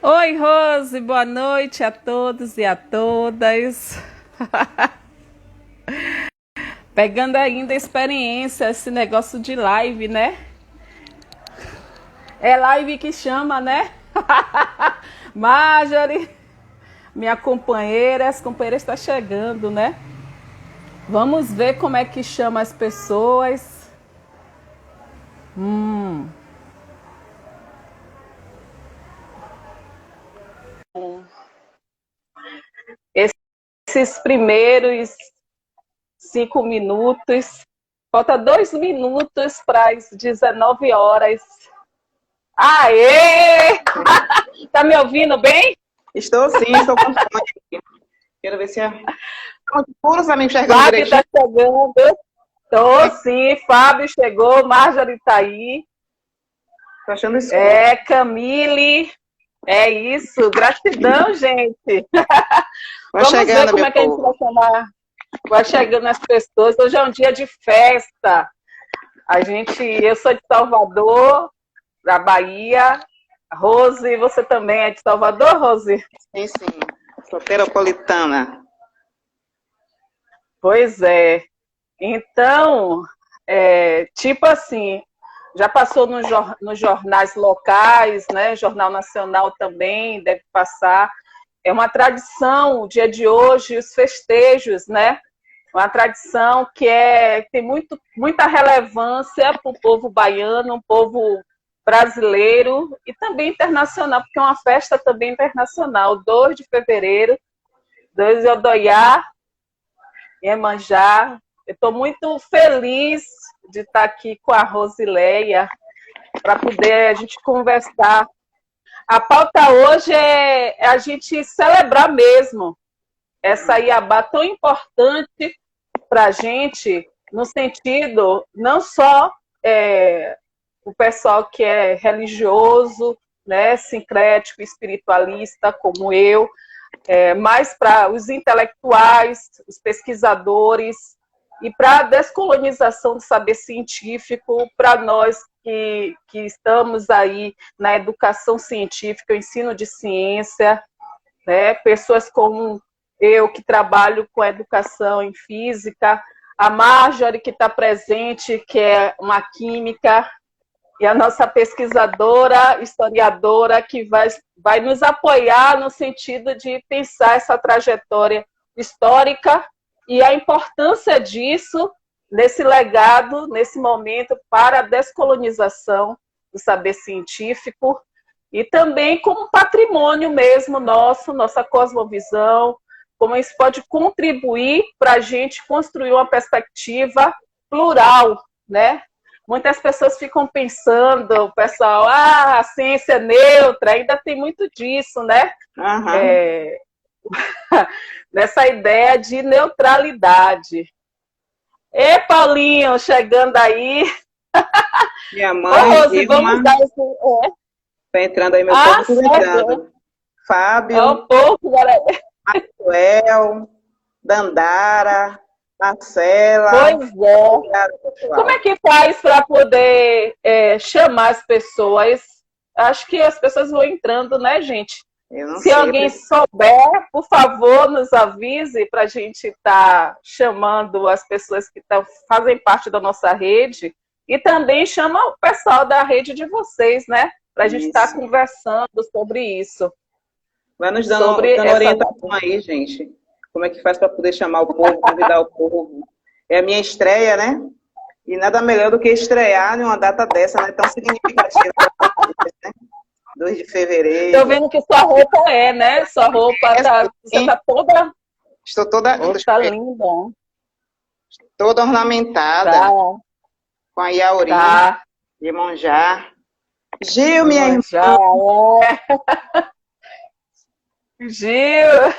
Oi, Rose, boa noite a todos e a todas. Pegando ainda a experiência, esse negócio de live, né? É live que chama, né? Marjorie, minha companheira, as companheiras estão chegando, né? Vamos ver como é que chama as pessoas. Esses primeiros 5 minutos. Falta 2 minutos para as 19 horas. Aê! Tá me ouvindo bem? Estou sim, estou com fone aqui. Quero ver se é. Puro, você tá me enxergando Fábio direitinho? está chegando. Tô sim, Fábio chegou, Marjorie tá aí. Tô achando escuro. É, Camille. É isso, gratidão, gente. Vai Vamos ver chegando, como meu é que a gente povo. vai chamar. Vai chegando as pessoas. Hoje é um dia de festa. Eu sou de Salvador, da Bahia. Rose, você também é de Salvador, Rose? Sim, sim. Soteropolitana. Pois é. Então, tipo assim, já passou nos jornais locais, né? Jornal Nacional também deve passar. É uma tradição, o dia de hoje, os festejos, né? Uma tradição que tem muita relevância para o povo baiano, um povo brasileiro e também internacional, porque é uma festa também internacional, 2 de fevereiro, 2 de Odoiá, Iemanjá. Eu estou muito feliz de estar aqui com a Rosileia para poder a gente conversar. A pauta hoje é a gente celebrar mesmo essa Iabá tão importante para a gente, no sentido não só o pessoal que é religioso, né, sincrético, espiritualista, como eu, mas para os intelectuais, os pesquisadores, e para a descolonização do saber científico, para nós que estamos aí na educação científica, o ensino de ciência, né, pessoas como eu, que trabalho com educação em física, a Marjorie, que está presente, que é uma química, e a nossa pesquisadora, historiadora, que vai nos apoiar no sentido de pensar essa trajetória histórica e a importância disso nesse legado, nesse momento, para a descolonização do saber científico e também como patrimônio mesmo nosso, nossa cosmovisão, como isso pode contribuir para a gente construir uma perspectiva plural, né? Muitas pessoas ficam pensando, o pessoal, a ciência é neutra, ainda tem muito disso, né? Nessa ideia de neutralidade. E Paulinho, chegando aí. Minha Ô, mãe, Rose, vamos dar esse... tá entrando aí, meu povo, tudo entrando. É Fábio, um pouco, galera. Joel, Dandara, Marcela. Pois é. Obrigada, pessoal. Como é que faz para poder chamar as pessoas? Acho que as pessoas vão entrando, né, gente? Eu não Se sei. alguém souber, por favor, nos avise para a gente estar chamando as pessoas que fazem parte da nossa rede e também chama o pessoal da rede de vocês, né? Para a gente estar conversando sobre isso. Vai nos dando orientação aí, gente. Como é que faz para poder chamar o povo, convidar o povo? É a minha estreia, né? E nada melhor do que estrear em uma data dessa, né? Tão significativa. Né? 2 de fevereiro. Estou vendo que sua roupa né? Sua roupa você tá toda... Estou toda... Está linda. Toda ornamentada. Tá. Com a Yauri, Iemanjá. Gil, minha irmã. Gil.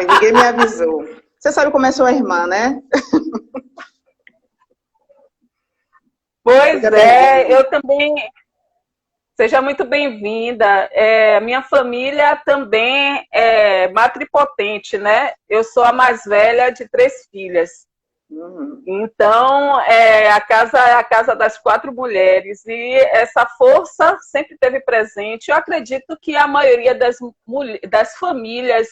Ninguém me avisou. Você sabe como é sua irmã, né? Pois é, eu também... Seja muito bem-vinda. Minha família também é matripotente, né? Eu sou a mais velha de 3 filhas. Então, a casa é a casa das 4 mulheres e essa força sempre esteve presente. Eu acredito que a maioria das famílias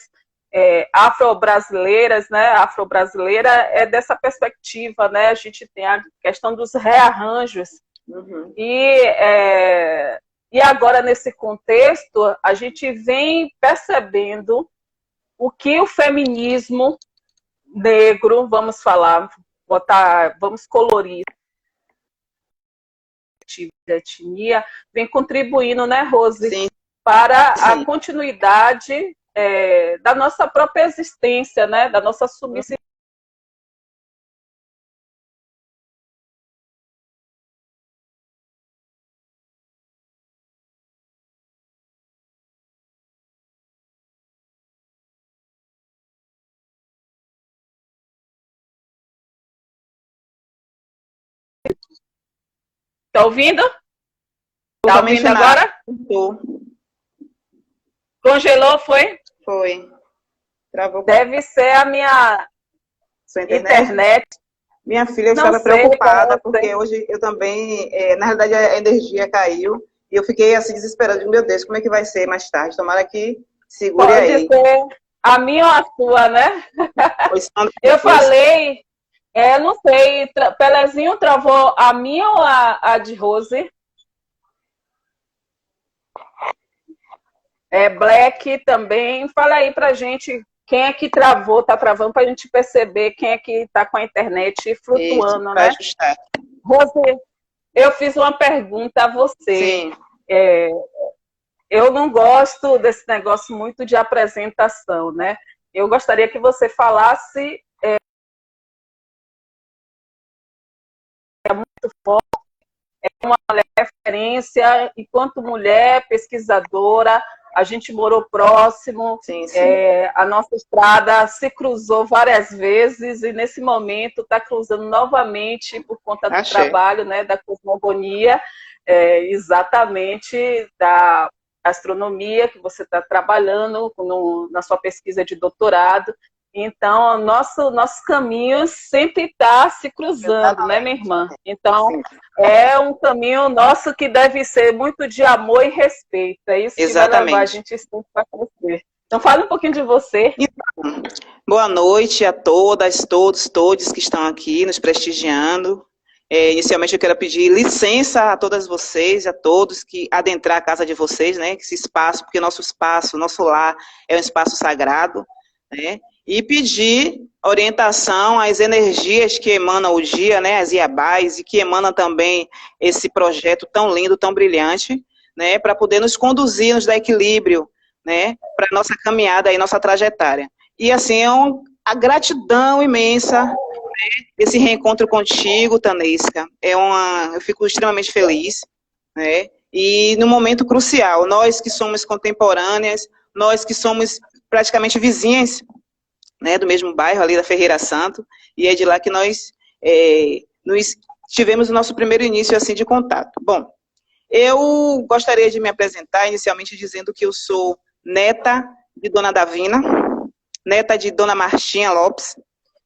afro-brasileiras, né, afro-brasileira é dessa perspectiva, né? A gente tem a questão dos rearranjos. E agora, nesse contexto, a gente vem percebendo o que o feminismo negro, vamos falar, vamos colorir a etnia, vem contribuindo, né, Rose, sim, para a continuidade da nossa própria existência, né, da nossa subsistência. Tá ouvindo? Tá ouvindo agora? Tô. Congelou, foi? Foi. Travou. Deve ser a minha internet. Minha filha estava preocupada, porque hoje eu também, na realidade, a energia caiu, e eu fiquei assim desesperada, meu Deus, como é que vai ser mais tarde? Tomara que segure aí. Pode ser a minha ou a sua, né? Eu falei, não sei, Pelezinho travou a minha ou a de Rose? Black também. Fala aí pra gente quem é que travou, tá travando, pra gente perceber quem é que tá com a internet flutuando, né? Ajustar. Rose, eu fiz uma pergunta a você. Sim. Eu não gosto desse negócio muito de apresentação, né? Eu gostaria que você falasse muito forte, uma referência, enquanto mulher pesquisadora, a gente morou próximo, sim, sim. A nossa estrada se cruzou várias vezes e nesse momento está cruzando novamente por conta do trabalho, né, da cosmogonia, exatamente da astronomia que você está trabalhando na sua pesquisa de doutorado. Então, nosso caminho sempre está se cruzando, né, minha irmã? Então, é um caminho nosso que deve ser muito de amor e respeito. É isso que vai levar a gente sempre para crescer. Então, fala um pouquinho de você. Então, boa noite a todas, todos que estão aqui nos prestigiando. Inicialmente, eu quero pedir licença a todas vocês e a todos que adentrar a casa de vocês, né? Esse espaço, porque nosso espaço, nosso lar é um espaço sagrado, né? E pedir orientação às energias que emanam o dia, né, as Iabás, e que emanam também esse projeto tão lindo, tão brilhante, né, para poder nos conduzir, nos dar equilíbrio, né, para a nossa caminhada e nossa trajetória. E assim, a gratidão imensa, né, desse reencontro contigo, Tanesca, eu fico extremamente feliz, né, e num momento crucial, nós que somos contemporâneas, nós que somos praticamente vizinhas, né, do mesmo bairro, ali da Ferreira Santo, e é de lá que nós tivemos o nosso primeiro início assim, de contato. Bom, eu gostaria de me apresentar inicialmente dizendo que eu sou neta de Dona Davina, neta de Dona Martinha Lopes,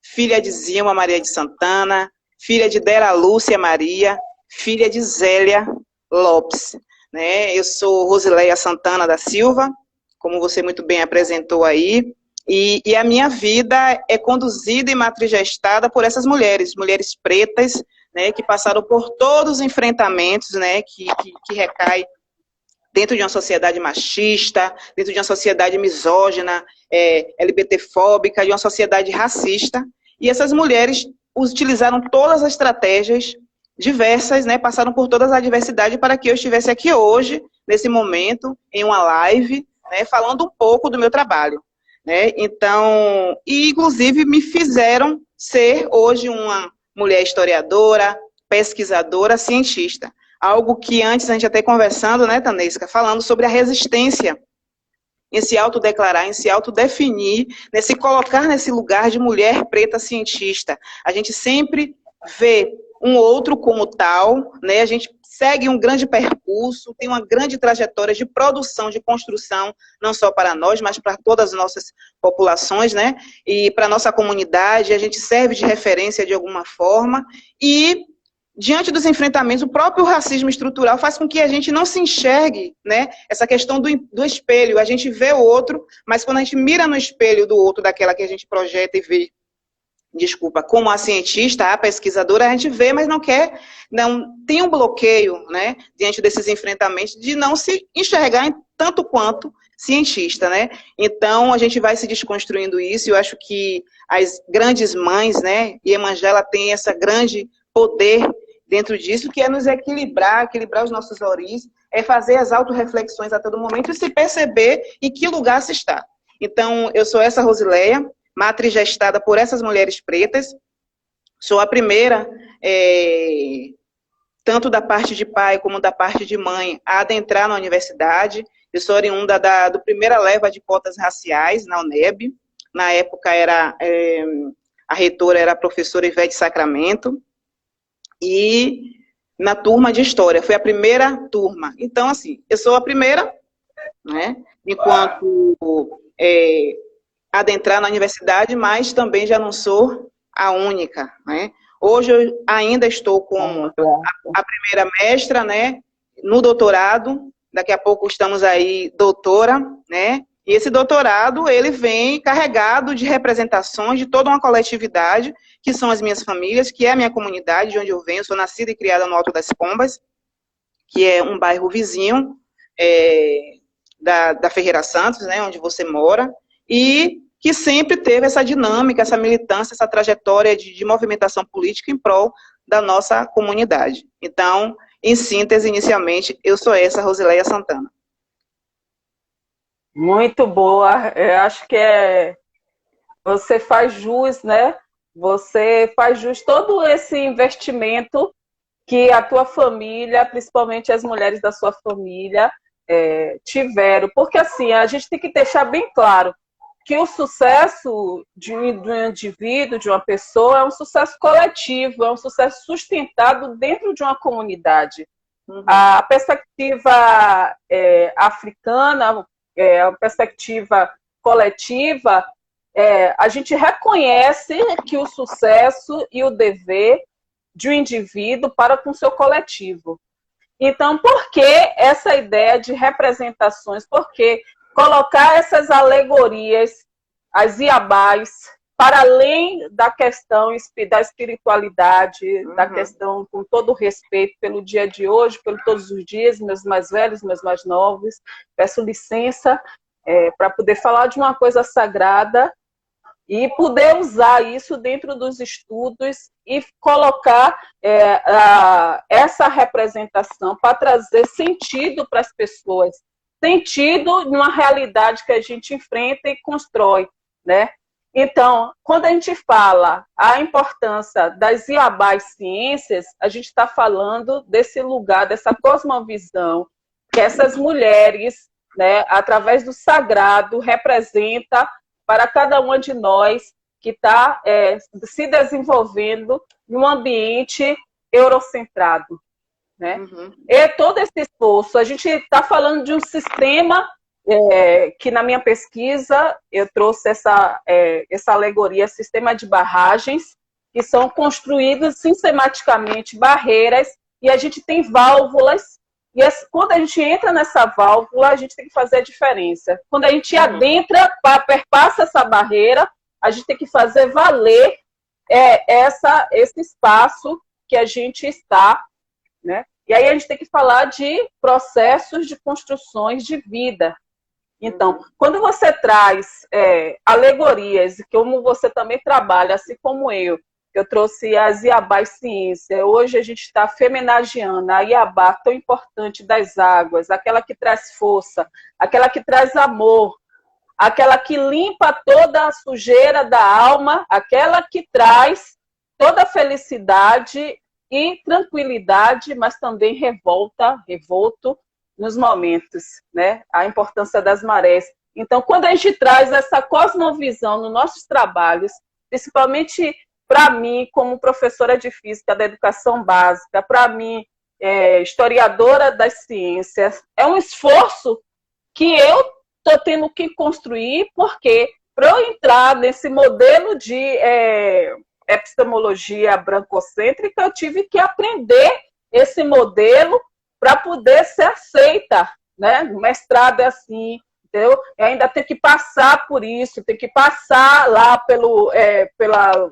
filha de Zilma Maria de Santana, filha de Dera Lúcia Maria, filha de Zélia Lopes. Né? Eu sou Rosileia Santana da Silva, como você muito bem apresentou aí, e a minha vida é conduzida e matrigestada por essas mulheres pretas, né, que passaram por todos os enfrentamentos, né, que recai dentro de uma sociedade machista, dentro de uma sociedade misógina, LGBTfóbica, de uma sociedade racista, e essas mulheres utilizaram todas as estratégias diversas, né, passaram por todas as adversidades para que eu estivesse aqui hoje, nesse momento, em uma live, né, falando um pouco do meu trabalho. Né? Então, e inclusive me fizeram ser hoje uma mulher historiadora, pesquisadora, cientista. Algo que antes a gente até conversando, né, Tanesca, falando sobre a resistência em se autodeclarar, em se autodefinir, né, se colocar nesse lugar de mulher preta cientista. A gente sempre vê um outro como tal, né? A gente segue um grande percurso, tem uma grande trajetória de produção, de construção, não só para nós, mas para todas as nossas populações, né? E para a nossa comunidade, a gente serve de referência de alguma forma, e diante dos enfrentamentos, o próprio racismo estrutural faz com que a gente não se enxergue, né? Essa questão do espelho, a gente vê o outro, mas quando a gente mira no espelho do outro, daquela que a gente projeta e vê, desculpa, como a cientista, a pesquisadora, a gente vê, mas não quer, não tem um bloqueio, né, diante desses enfrentamentos, de não se enxergar em tanto quanto cientista, né? Então, a gente vai se desconstruindo isso, e eu acho que as grandes mães, né, e Iemanjá tem essa grande poder dentro disso, que é nos equilibrar, equilibrar os nossos oris, é fazer as autorreflexões a todo momento e se perceber em que lugar se está. Então, eu sou essa Rosileia, matriz gestada por essas mulheres pretas, sou a primeira, tanto da parte de pai como da parte de mãe, a adentrar na universidade. Eu sou oriunda do primeira leva de cotas raciais na UNEB, na época a reitora era a professora Ivete Sacramento, e na turma de História, foi a primeira turma. Então, assim, eu sou a primeira, né, enquanto adentrar na universidade, mas também já não sou a única, né? Hoje eu ainda estou como a primeira mestra, né, no doutorado, daqui a pouco estamos aí doutora, né? E esse doutorado, ele vem carregado de representações de toda uma coletividade, que são as minhas famílias, que é a minha comunidade, de onde eu venho. Sou nascida e criada no Alto das Pombas, que é um bairro vizinho da Ferreira Santos, né, onde você mora, e que sempre teve essa dinâmica, essa militância, essa trajetória de movimentação política em prol da nossa comunidade. Então, em síntese, inicialmente, eu sou essa Rosileia Santana. Muito boa, eu acho que você faz jus, né? Você faz jus todo esse investimento que a tua família, principalmente as mulheres da sua família, tiveram. Porque assim, a gente tem que deixar bem claro que o sucesso de um indivíduo, de uma pessoa, é um sucesso coletivo, é um sucesso sustentado dentro de uma comunidade. Uhum. A perspectiva africana, a perspectiva coletiva, a gente reconhece que o sucesso e o dever de um indivíduo para com seu coletivo. Então, por que essa ideia de representações? Por que colocar essas alegorias, as iabás, para além da questão da espiritualidade, da questão, com todo o respeito pelo dia de hoje, por todos os dias, meus mais velhos, meus mais novos, peço licença para poder falar de uma coisa sagrada e poder usar isso dentro dos estudos e colocar essa representação para trazer sentido para as pessoas, sentido numa realidade que a gente enfrenta e constrói, né? Então, quando a gente fala a importância das iabás ciências, a gente está falando desse lugar, dessa cosmovisão que essas mulheres, né, através do sagrado, representa para cada uma de nós que está se desenvolvendo num ambiente eurocentrado, né? E todo esse esforço, a gente está falando de um sistema que na minha pesquisa eu trouxe essa alegoria, sistema de barragens, que são construídos sistematicamente barreiras, e a gente tem válvulas, e quando a gente entra nessa válvula, a gente tem que fazer a diferença. Quando a gente adentra, perpassa essa barreira, a gente tem que fazer valer esse espaço que a gente está, né? E aí a gente tem que falar de processos de construções de vida. Então, quando você traz alegorias, como você também trabalha, assim como eu trouxe as iabás ciência, hoje a gente está femenagiando a iabá tão importante das águas, aquela que traz força, aquela que traz amor, aquela que limpa toda a sujeira da alma, aquela que traz toda a felicidade e tranquilidade, mas também revolto nos momentos, né? A importância das marés. Então, quando a gente traz essa cosmovisão nos nossos trabalhos, principalmente para mim, como professora de física da educação básica, para mim, historiadora das ciências, é um esforço que eu estou tendo que construir, porque para eu entrar nesse modelo de epistemologia brancocêntrica, eu tive que aprender esse modelo para poder ser aceita, né? O mestrado é assim, entendeu? Eu ainda tenho que passar por isso, tenho que passar lá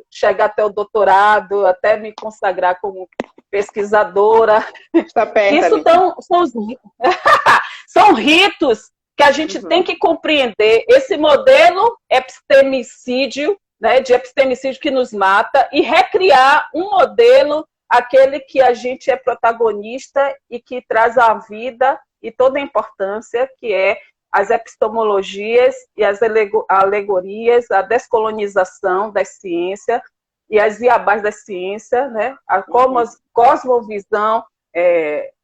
chegar até o doutorado, até me consagrar como pesquisadora. Está perto. Isso são ritos que a gente tem que compreender. Esse modelo epistemicídio, né, de epistemicídio que nos mata, e recriar um modelo, aquele que a gente é protagonista e que traz a vida e toda a importância, que é as epistemologias e as alegorias, a descolonização da ciência e as iabás da ciência, né? A cosmovisão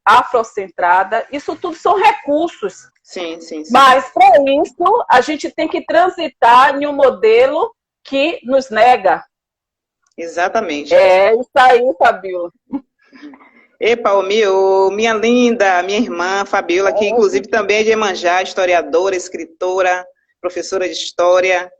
afrocentrada. Isso tudo são recursos. Sim. Mas, para isso, a gente tem que transitar em um modelo que nos nega. Exatamente. É isso aí, Fabiola. Epa, minha linda, minha irmã Fabiola, que inclusive também é de Iemanjá, historiadora, escritora, professora de história,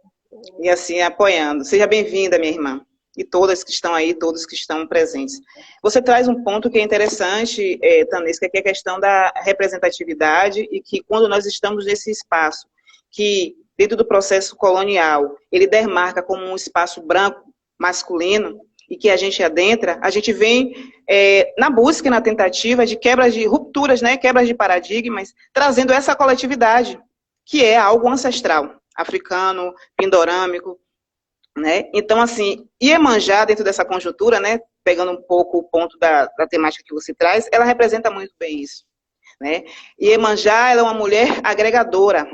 e assim, apoiando. Seja bem-vinda, minha irmã, e todas que estão aí, todos que estão presentes. Você traz um ponto que é interessante, Tanesca, que é a questão da representatividade, e que quando nós estamos nesse espaço, que dentro do processo colonial, ele demarca como um espaço branco, masculino, e que a gente adentra, a gente vem na busca e na tentativa de quebras de rupturas, né, quebras de paradigmas, trazendo essa coletividade, que é algo ancestral, africano, pindorâmico, né? Então, assim, Iemanjá, dentro dessa conjuntura, né, pegando um pouco o ponto da temática que você traz, ela representa muito bem isso, né? Iemanjá, ela é uma mulher agregadora,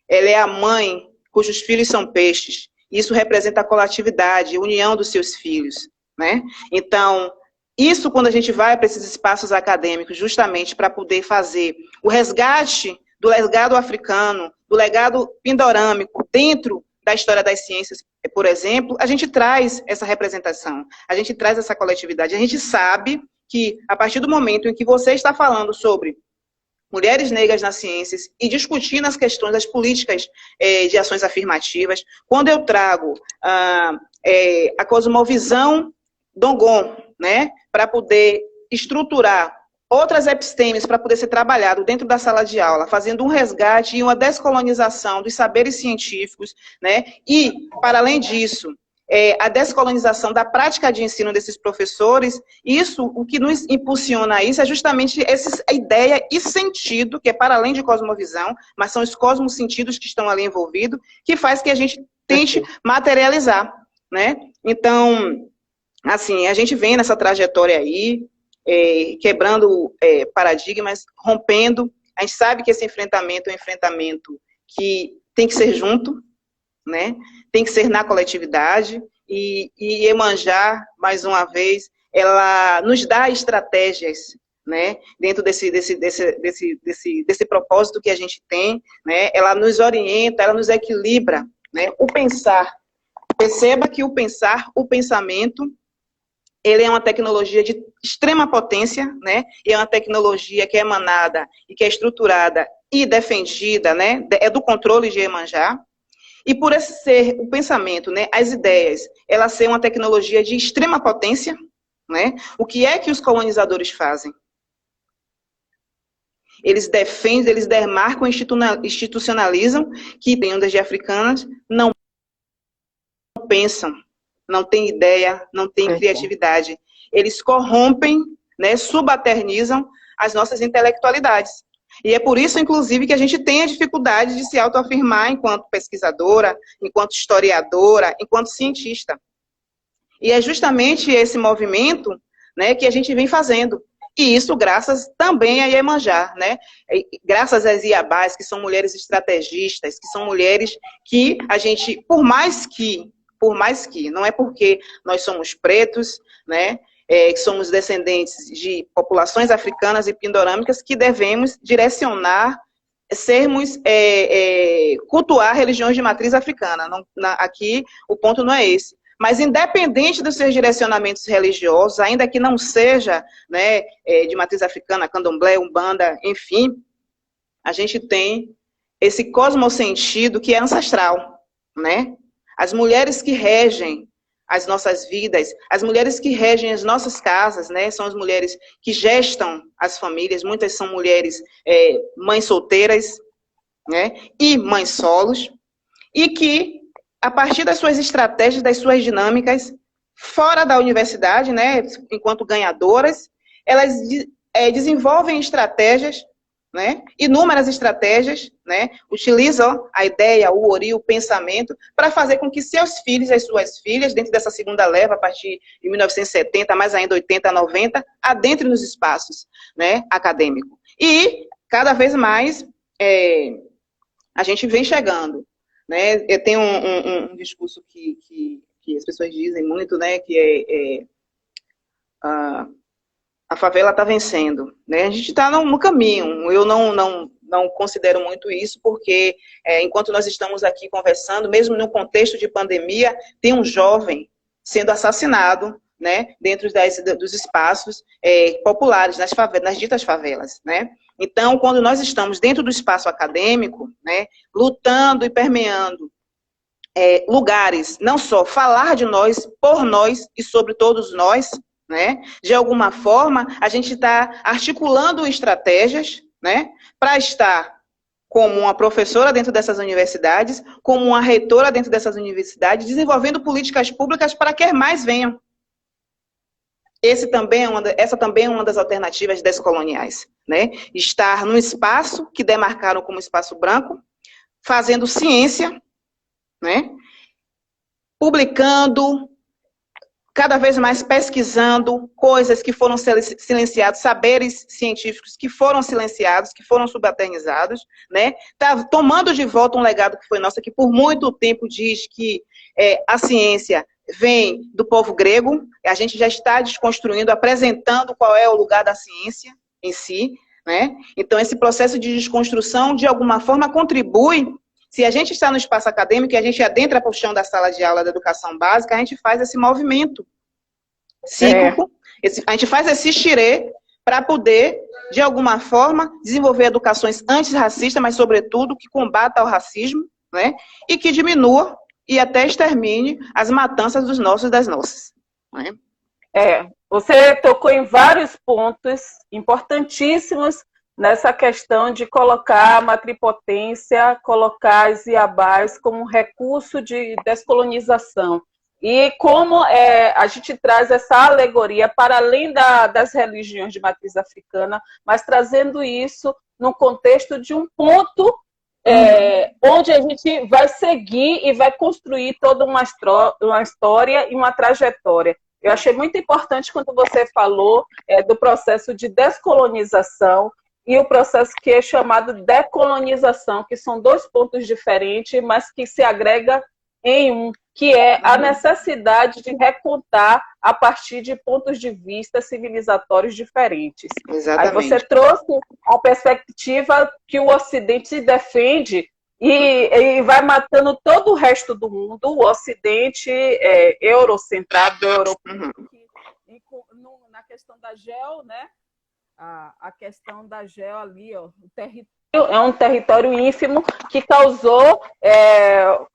ela é a mãe cujos filhos são peixes. Isso representa a coletividade, a união dos seus filhos, né? Então, isso quando a gente vai para esses espaços acadêmicos, justamente para poder fazer o resgate do legado africano, do legado pindorâmico, dentro da história das ciências, por exemplo, a gente traz essa representação, a gente traz essa coletividade. A gente sabe que, a partir do momento em que você está falando sobre mulheres negras nas ciências e discutindo as questões das políticas de ações afirmativas, quando eu trago a cosmovisão Dogon, né, para poder estruturar outras epistemes para poder ser trabalhado dentro da sala de aula, fazendo um resgate e uma descolonização dos saberes científicos, né, e, para além disso, a descolonização da prática de ensino desses professores, isso, o que nos impulsiona a isso é justamente a ideia e sentido, que é para além de cosmovisão, mas são os cosmosentidos que estão ali envolvidos, que faz que a gente tente materializar, né? Então, assim, a gente vem nessa trajetória aí, quebrando paradigmas, rompendo. A gente sabe que esse enfrentamento é um enfrentamento que tem que ser junto, né? Tem que ser na coletividade, e Iemanjá, mais uma vez, ela nos dá estratégias, né? Dentro desse propósito que a gente tem, né? Ela nos orienta, ela nos equilibra, né? O pensar. Perceba que o pensamento, ele é uma tecnologia de extrema potência, né? E é uma tecnologia que é emanada e que é estruturada e defendida, né? É do controle de Iemanjá. E por esse ser o pensamento, né, as ideias, ela ser uma tecnologia de extrema potência, né, o que é que os colonizadores fazem? Eles defendem, eles demarcam, institucionalizam que tendas de africanas não pensam, não têm ideia, não têm criatividade. Eles corrompem, né, subalternizam as nossas intelectualidades. E é por isso, inclusive, que a gente tem a dificuldade de se autoafirmar enquanto pesquisadora, enquanto historiadora, enquanto cientista. E é justamente esse movimento, né, que a gente vem fazendo. E isso graças também a Iemanjá, né? Graças às Iabás, que são mulheres estrategistas, que são mulheres que a gente, por mais que, não é porque nós somos pretos, né? Que somos descendentes de populações africanas e pindorâmicas, que devemos direcionar, cultuar religiões de matriz africana. Aqui o ponto não é esse, Mas independente dos seus direcionamentos religiosos, ainda que não seja, né, de matriz africana, candomblé, umbanda, enfim, a gente tem esse cosmosentido que é ancestral, né? As mulheres que regem as nossas vidas, as mulheres que regem as nossas casas, né? São as mulheres que gestam as famílias, muitas são mulheres mães solteiras, né? E mães solos, e que, a partir das suas estratégias, das suas dinâmicas, fora da universidade, né? Enquanto ganhadoras, elas desenvolvem estratégias, né? Inúmeras estratégias, né? Utilizam a ideia, o ori, o pensamento, para fazer com que seus filhos e as suas filhas, dentro dessa segunda leva, a partir de 1970, mais ainda 80, 90, adentrem nos espaços, né, acadêmicos. E, cada vez mais, a gente vem chegando, né? Eu tenho um discurso que as pessoas dizem muito, né, que a favela está vencendo, né? A gente está no caminho. Eu não considero muito isso, porque enquanto nós estamos aqui conversando, mesmo no contexto de pandemia, tem um jovem sendo assassinado, né, dentro dos espaços populares, nas ditas favelas, né? Então, quando nós estamos dentro do espaço acadêmico, né, lutando e permeando lugares, não só falar de nós, por nós e sobre todos nós, né? De alguma forma, a gente está articulando estratégias, né, para estar como uma professora dentro dessas universidades, como uma reitora dentro dessas universidades, desenvolvendo políticas públicas para que mais venham. Essa também é uma das alternativas descoloniais, né? Estar num espaço que demarcaram como espaço branco, fazendo ciência, né? Publicando, cada vez mais pesquisando coisas que foram silenciadas, saberes científicos que foram silenciados, que foram subalternizados, né? Tá tomando de volta um legado que foi nosso, que por muito tempo diz que a ciência vem do povo grego. A gente já está desconstruindo, apresentando qual é o lugar da ciência em si, né? Então, esse processo de desconstrução, de alguma forma, contribui. Se a gente está no espaço acadêmico e a gente adentra para o chão da sala de aula da educação básica, a gente faz esse movimento cíclico, a gente faz esse xirê para poder, de alguma forma, desenvolver educações antirracistas, mas, sobretudo, que combata o racismo, né? E que diminua e até extermine as matanças dos nossos e das nossas. Né? Você tocou em vários pontos importantíssimos nessa questão de colocar a matripotência, colocar as iabás como um recurso de descolonização. E como a gente traz essa alegoria para além das religiões de matriz africana, mas trazendo isso no contexto de um ponto onde a gente vai seguir e vai construir toda uma história e uma trajetória. Eu achei muito importante quando você falou do processo de descolonização e o processo que é chamado decolonização, que são dois pontos diferentes, mas que se agrega em um, que é a necessidade de recontar a partir de pontos de vista civilizatórios diferentes. Exatamente. Aí você trouxe a perspectiva que o Ocidente defende e vai matando todo o resto do mundo, o Ocidente eurocentrado, europeu, na questão da geo, né? A questão da geo ali, ó, o território é um território ínfimo que causou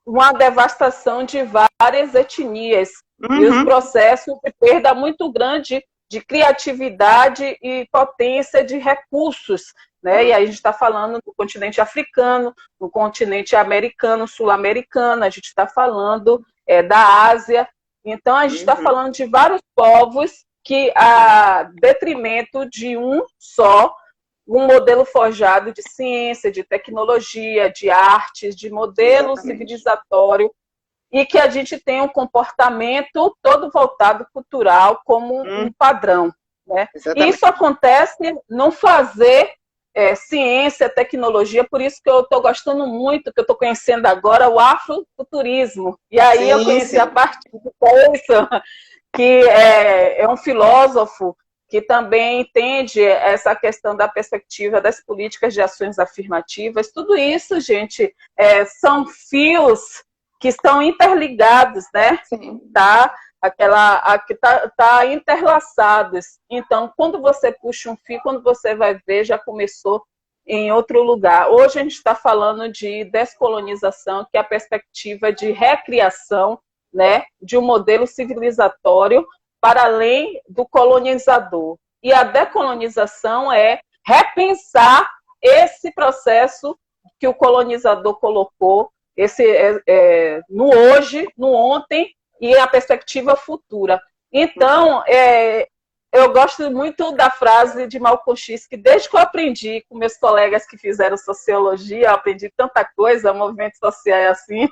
uma devastação de várias etnias e os processos de perda muito grande de criatividade e potência de recursos, né? E aí a gente está falando do continente africano, do continente americano, sul-americano, a gente está falando da Ásia. Então a gente está falando de vários povos que, a detrimento de um só, um modelo forjado de ciência, de tecnologia, de artes, de modelo civilizatório, e que a gente tem um comportamento todo voltado cultural como um padrão. Né? E isso acontece no fazer ciência, tecnologia, por isso que eu estou gostando muito, que eu estou conhecendo agora o afrofuturismo. E aí eu conheci a partir de isso, que é um filósofo que também entende essa questão da perspectiva das políticas de ações afirmativas. Tudo isso, gente, são fios que estão interligados, né? Sim. Tá interlaçados. Então, quando você puxa um fio, quando você vai ver, já começou em outro lugar. Hoje a gente está falando de descolonização, que é a perspectiva de recriação, né, de um modelo civilizatório para além do colonizador. E a decolonização é repensar esse processo que o colonizador colocou, no hoje, no ontem e a perspectiva futura. Então, eu gosto muito da frase de Malcolm X, que desde que eu aprendi com meus colegas que fizeram sociologia, eu aprendi tanta coisa, movimento social é assim,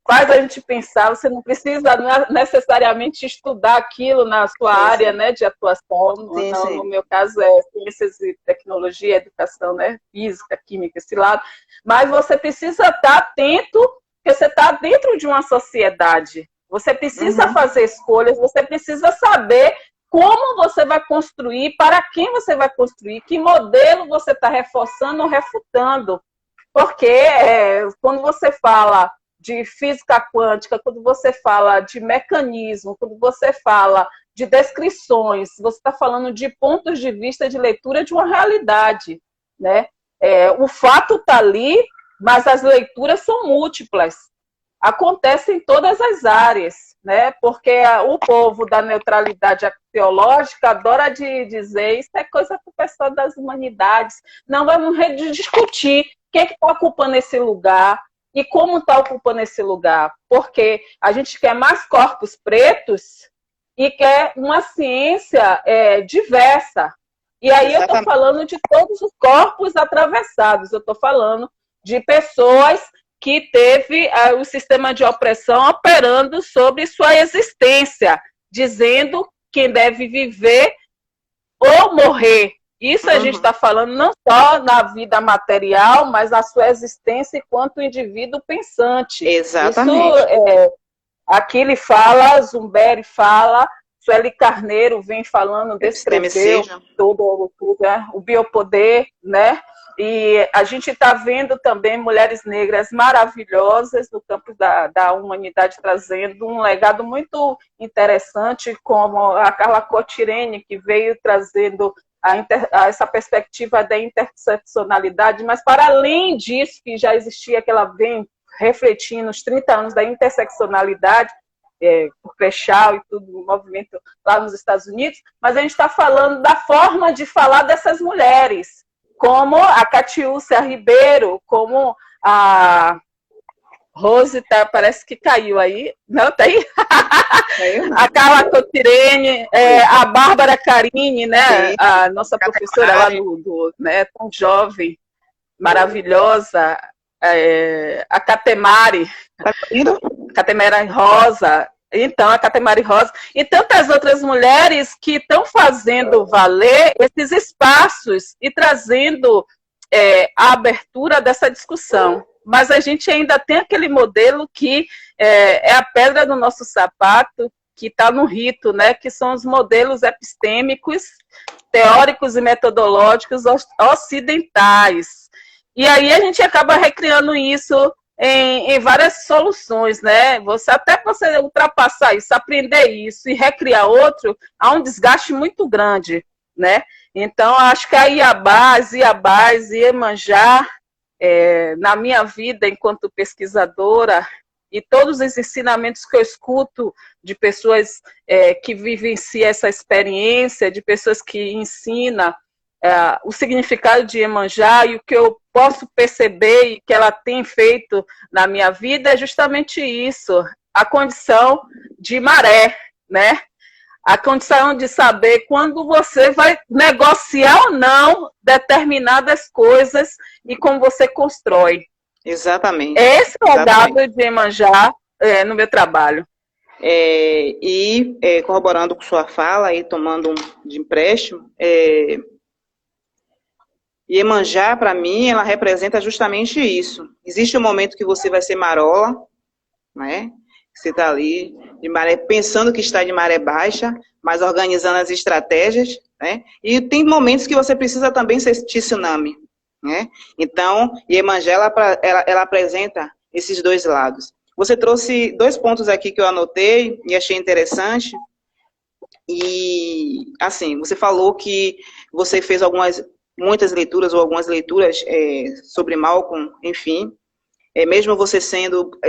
faz a gente pensar, você não precisa necessariamente estudar aquilo na sua área, né, de atuação, no meu caso é ciências e tecnologia, educação, né, física, química, esse lado, mas você precisa estar atento, porque você está dentro de uma sociedade, você precisa fazer escolhas, você precisa saber como você vai construir, para quem você vai construir, que modelo você está reforçando ou refutando. Porque quando você fala de física quântica, quando você fala de mecanismo, quando você fala de descrições, você está falando de pontos de vista de leitura de uma realidade, né? O fato está ali, mas as leituras são múltiplas. Acontece em todas as áreas, né? Porque o povo da neutralidade axiológica adora dizer isso é coisa para o pessoal das humanidades. Não vamos discutir quem está ocupando esse lugar e como está ocupando esse lugar. Porque a gente quer mais corpos pretos e quer uma ciência diversa. E aí eu estou falando de todos os corpos atravessados. Eu estou falando de pessoas que teve o sistema de opressão operando sobre sua existência, dizendo quem deve viver ou morrer. Isso a gente está falando não só na vida material, mas na sua existência enquanto indivíduo pensante. Exatamente. Isso, aqui ele fala, Zumberi fala, Sueli Carneiro vem falando, descreveu todo o biopoder, né? E a gente está vendo também mulheres negras maravilhosas no campo da humanidade, trazendo um legado muito interessante, como a Carla Cotirene, que veio trazendo essa perspectiva da interseccionalidade, mas para além disso, que já existia, que ela vem refletindo os 30 anos da interseccionalidade, por Crenshaw e tudo, o movimento lá nos Estados Unidos, mas a gente está falando da forma de falar dessas mulheres, como a Catiúcia Ribeiro, como a Rose, parece que caiu aí. Não, tá aí? A Carla Cotirene, a Bárbara Carini, né? A nossa professora lá né, tão jovem, maravilhosa, a Catemari, Catemari Rosa, então, a Catemari Rosa, e tantas outras mulheres que estão fazendo valer esses espaços e trazendo a abertura dessa discussão. Mas a gente ainda tem aquele modelo que é a pedra do nosso sapato, que está no rito, né? Que são os modelos epistêmicos, teóricos e metodológicos ocidentais. E aí a gente acaba recriando isso em várias soluções, né? Até você ultrapassar isso, aprender isso e recriar outro, há um desgaste muito grande, né? Então, acho que a Iabás, Iemanjá, na minha vida enquanto pesquisadora, e todos os ensinamentos que eu escuto de pessoas que vivenciam essa experiência, de pessoas que ensinam o significado de Iemanjá e o que eu posso perceber e que ela tem feito na minha vida é justamente isso, a condição de maré, né? A condição de saber quando você vai negociar ou não determinadas coisas e como você constrói. Exatamente. Esse é o legado de Iemanjá no meu trabalho. Corroborando com sua fala e tomando de empréstimo, Iemanjá, para mim, ela representa justamente isso. Existe um momento que você vai ser marola, né? Você está ali de maré, pensando que está de maré baixa, mas organizando as estratégias, né? E tem momentos que você precisa também ser tsunami, né? Então, Iemanjá, ela apresenta esses dois lados. Você trouxe 2 pontos aqui que eu anotei e achei interessante. E, assim, você falou que você fez muitas leituras ou algumas leituras sobre Malcolm, enfim. Mesmo você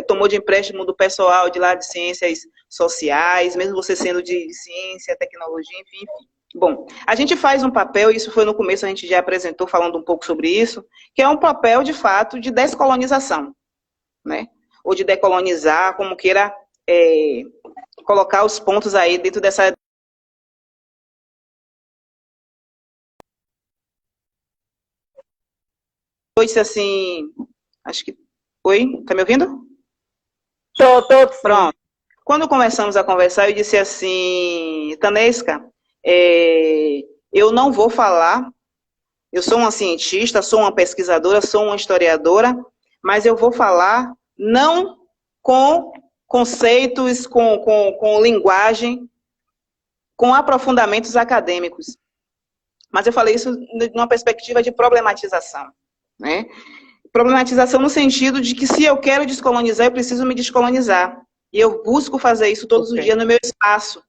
tomou de empréstimo do pessoal de lá de ciências sociais, mesmo você sendo de ciência, tecnologia, enfim. Bom, a gente faz um papel, isso foi no começo, a gente já apresentou falando um pouco sobre isso, que é um papel, de fato, de descolonização, né? Ou de decolonizar, como queira colocar os pontos aí dentro dessa... Eu disse assim, acho que... Oi, tá me ouvindo? Tô. Pronto. Quando começamos a conversar, eu disse assim, Tanesca, eu não vou falar, eu sou uma cientista, sou uma pesquisadora, sou uma historiadora, mas eu vou falar não com conceitos, com linguagem, com aprofundamentos acadêmicos. Mas eu falei isso numa perspectiva de problematização, né? Problematização no sentido de que se eu quero descolonizar, eu preciso me descolonizar. E eu busco fazer isso todos os dias no meu espaço,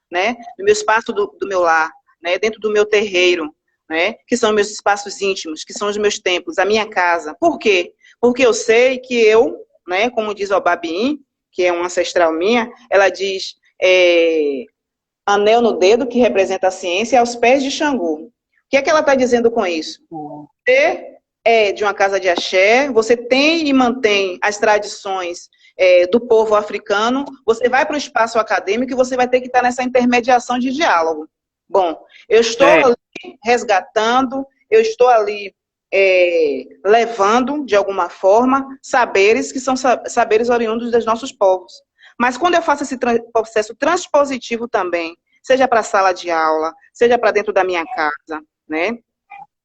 né? No meu espaço do meu lar, né? Dentro do meu terreiro, né? Que são meus espaços íntimos, que são os meus templos, a minha casa. Por quê? Porque eu sei que eu, né? Como diz o Babin, que é uma ancestral minha, ela diz anel no dedo, que representa a ciência, aos pés de Xangô. O que é que ela está dizendo com isso? Você é de uma casa de axé, você tem e mantém as tradições do povo africano, você vai para o espaço acadêmico e você vai ter que estar nessa intermediação de diálogo. Bom, eu estou ali resgatando, eu estou ali levando, de alguma forma, saberes que são saberes oriundos dos nossos povos. Mas quando eu faço esse processo transpositivo também, seja para a sala de aula, seja para dentro da minha casa, né?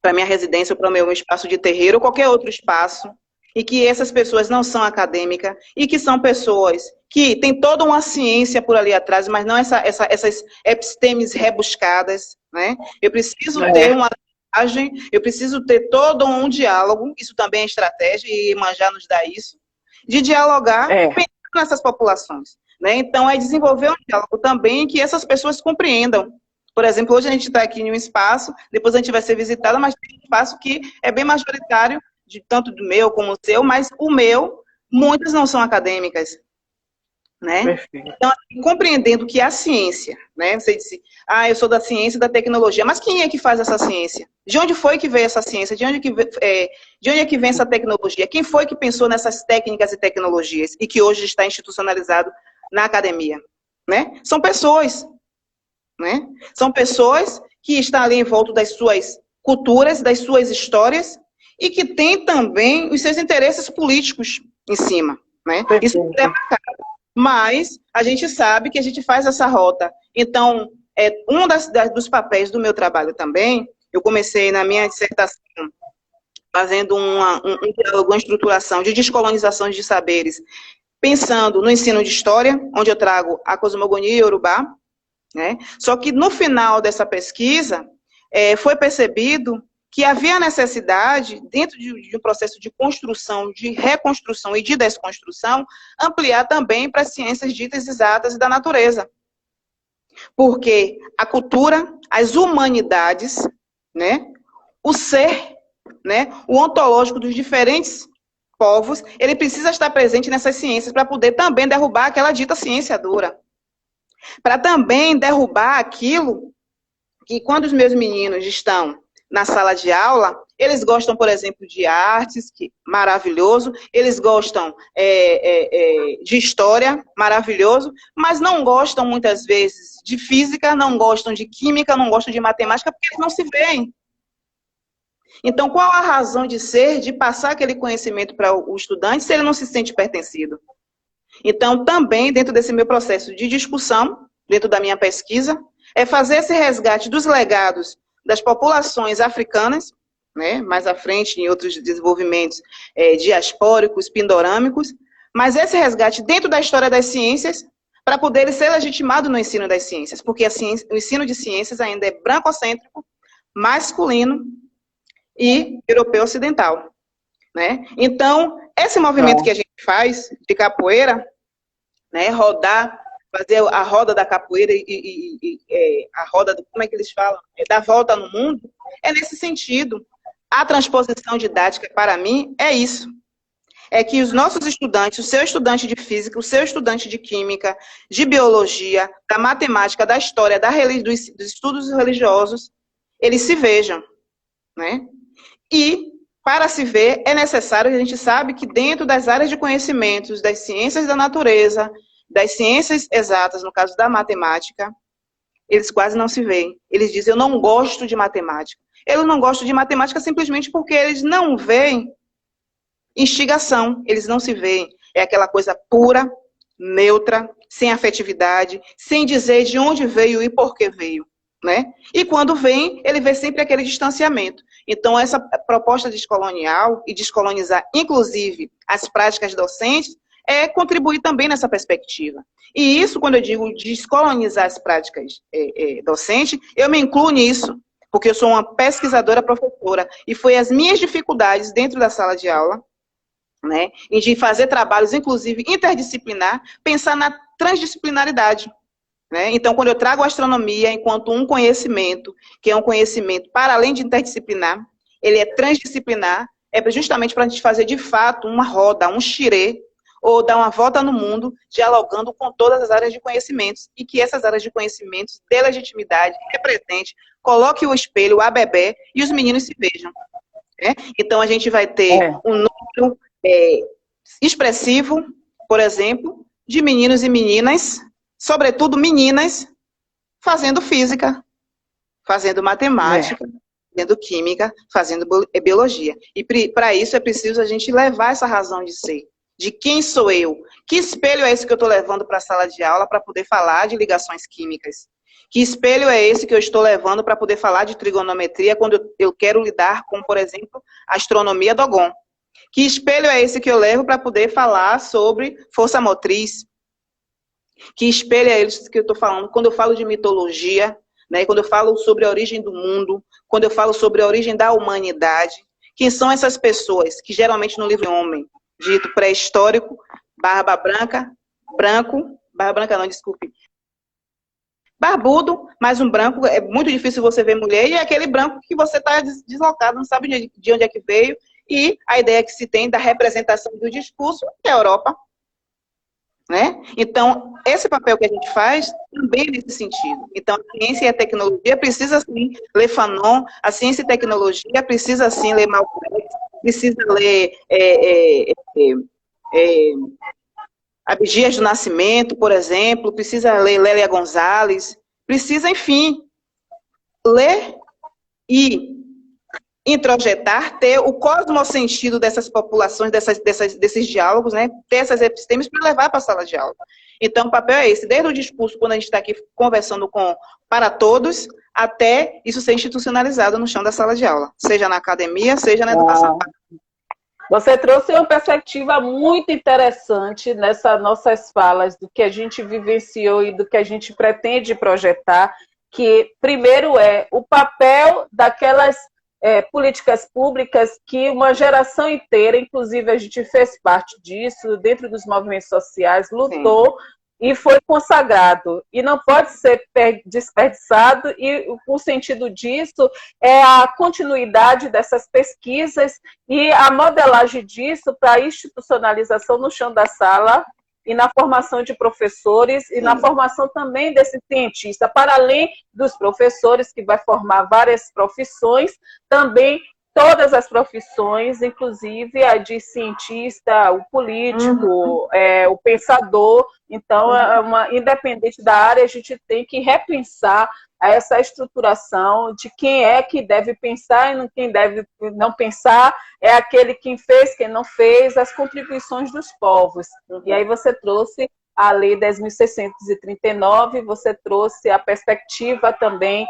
Para minha residência ou para o meu espaço de terreiro ou qualquer outro espaço, e que essas pessoas não são acadêmicas, e que são pessoas que têm toda uma ciência por ali atrás, mas não essas epistemes rebuscadas, né? Eu preciso ter uma linguagem, eu preciso ter todo um diálogo, isso também é estratégia, e Iemanjá nos dá isso, de dialogar pensando nessas populações, né? Então, é desenvolver um diálogo também que essas pessoas compreendam. Por exemplo, hoje a gente está aqui em um espaço, depois a gente vai ser visitada, mas tem um espaço que é bem majoritário, tanto do meu como o seu, mas o meu, muitas não são acadêmicas, né? Perfeito. Então, assim, compreendendo que a ciência, né? Você disse, eu sou da ciência e da tecnologia, mas quem é que faz essa ciência? De onde foi que veio essa ciência? De onde é que vem essa tecnologia? Quem foi que pensou nessas técnicas e tecnologias e que hoje está institucionalizado na academia, né? São pessoas, né? São pessoas que estão ali em volta das suas culturas, das suas histórias, e que têm também os seus interesses políticos em cima, né? Isso é marcado. Mas a gente sabe que a gente faz essa rota. Então, um dos papéis do meu trabalho também, eu comecei na minha dissertação fazendo um diálogo, uma estruturação de descolonização de saberes, pensando no ensino de história, onde eu trago a cosmogonia iorubá, né? Só que no final dessa pesquisa, foi percebido que havia necessidade, dentro de um processo de construção, de reconstrução e de desconstrução, ampliar também para as ciências ditas exatas e da natureza. Porque a cultura, as humanidades, né, o ser, né, o ontológico dos diferentes povos, ele precisa estar presente nessas ciências para poder também derrubar aquela dita ciência dura. Para também derrubar aquilo que, quando os meus meninos estão na sala de aula, eles gostam, por exemplo, de artes, que maravilhoso, eles gostam de história, maravilhoso, mas não gostam, muitas vezes, de física, não gostam de química, não gostam de matemática, porque eles não se veem. Então, qual a razão de ser, de passar aquele conhecimento para o estudante, se ele não se sente pertencido? Então, também, dentro desse meu processo de discussão, dentro da minha pesquisa, é fazer esse resgate dos legados das populações africanas, né, mais à frente em outros desenvolvimentos diaspóricos, pindorâmicos, mas esse resgate dentro da história das ciências, para poder ser legitimado no ensino das ciências, porque o ensino de ciências ainda é brancocêntrico, masculino e europeu ocidental, né? Então, esse movimento que a gente faz de capoeira, né, rodar, fazer a roda da capoeira a roda, como é que eles falam? Da volta no mundo, é nesse sentido. A transposição didática, para mim, é isso. É que os nossos estudantes, o seu estudante de física, o seu estudante de química, de biologia, da matemática, da história, dos estudos religiosos, eles se vejam, né? E, para se ver, é necessário, a gente sabe que dentro das áreas de conhecimentos, das ciências da natureza, das ciências exatas, no caso da matemática, eles quase não se veem. Eles dizem, eu não gosto de matemática. Eu não gosto de matemática simplesmente porque eles não veem instigação, eles não se veem. É aquela coisa pura, neutra, sem afetividade, sem dizer de onde veio e por que veio, né? E quando vem, ele vê sempre aquele distanciamento. Então, essa proposta descolonial e descolonizar, inclusive, as práticas docentes, é contribuir também nessa perspectiva. E isso, quando eu digo descolonizar as práticas docentes, eu me incluo nisso, porque eu sou uma pesquisadora professora, e foi as minhas dificuldades dentro da sala de aula, né, e de fazer trabalhos, inclusive, interdisciplinar, pensar na transdisciplinaridade. Né? Então, quando eu trago a astronomia enquanto um conhecimento, que é um conhecimento para além de interdisciplinar, ele é transdisciplinar, é justamente para a gente fazer, de fato, uma roda, um xirê, ou dar uma volta no mundo, dialogando com todas as áreas de conhecimentos, e que essas áreas de conhecimentos dê legitimidade, represente, coloque o espelho, a bebê, e os meninos se vejam. Né? Então, a gente vai ter um número expressivo, por exemplo, de meninos e meninas, sobretudo meninas, fazendo física, fazendo matemática, fazendo química, fazendo biologia. E para isso é preciso a gente levar essa razão de ser. De quem sou eu? Que espelho é esse que eu estou levando para a sala de aula para poder falar de ligações químicas? Que espelho é esse que eu estou levando para poder falar de trigonometria quando eu quero lidar com, por exemplo, a astronomia Dogon? Que espelho é esse que eu levo para poder falar sobre força motriz? Que espelho é esse que eu estou falando quando eu falo de mitologia, né? Quando eu falo sobre a origem do mundo, quando eu falo sobre a origem da humanidade? Quem são essas pessoas que geralmente no livro Homem, dito pré-histórico, barba branca, barbudo, mas um branco, é muito difícil você ver mulher, e é aquele branco que você está deslocado, não sabe de onde é que veio, e a ideia que se tem da representação do discurso é a Europa. Né? Então, esse papel que a gente faz também é nesse sentido. Então, a ciência e a tecnologia precisa, sim, ler Fanon, a ciência e tecnologia precisa, sim, ler Malpass, precisa ler Abdias do Nascimento, por exemplo, precisa ler Lélia Gonzalez, precisa, enfim, ler e introjetar, ter o cosmosentido dessas populações, desses diálogos, né, ter essas epistemes para levar para a sala de aula. Então, o papel é esse, desde o discurso, quando a gente está aqui conversando para todos, até isso ser institucionalizado no chão da sala de aula, seja na academia, seja na educação. Você trouxe uma perspectiva muito interessante nessas nossas falas, do que a gente vivenciou e do que a gente pretende projetar, que, primeiro, é o papel daquelas políticas públicas que uma geração inteira, inclusive a gente fez parte disso, dentro dos movimentos sociais, lutou. Sim. E foi consagrado, e não pode ser desperdiçado, e o sentido disso é a continuidade dessas pesquisas e a modelagem disso para a institucionalização no chão da sala e na formação de professores e na formação também desse cientista, para além dos professores, que vai formar várias profissões, também todas as profissões, inclusive a de cientista, o político, o pensador. Então, independente da área, a gente tem que repensar essa estruturação de quem é que deve pensar e quem deve não pensar, é aquele quem fez, quem não fez, as contribuições dos povos. E aí você trouxe a Lei 10.639, você trouxe a perspectiva também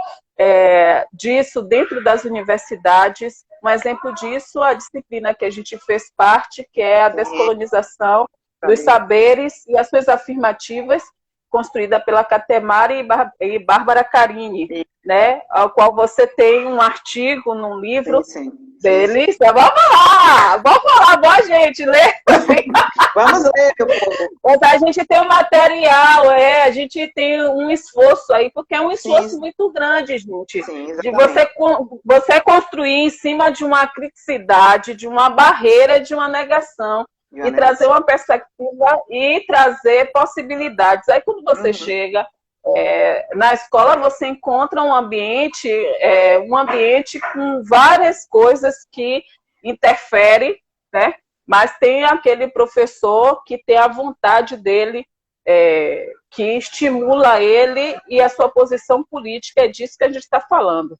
disso dentro das universidades. Um exemplo disso, a disciplina que a gente fez parte, que é a descolonização dos saberes e as suas afirmativas, construída pela Catemari e Bárbara Carini, né? Ao qual você tem um artigo num livro deles. Vamos falar, boa gente, lê. Vamos ler, meu povo. Mas a gente tem um material, a gente tem um esforço aí, porque é um esforço muito grande, gente. De você construir em cima de uma criticidade, de uma barreira, de uma negação. E trazer uma perspectiva e trazer possibilidades. Aí quando você chega na escola, você encontra um ambiente com várias coisas que interferem, né? Mas tem aquele professor que tem a vontade dele, que estimula ele e a sua posição política, é disso que a gente está falando.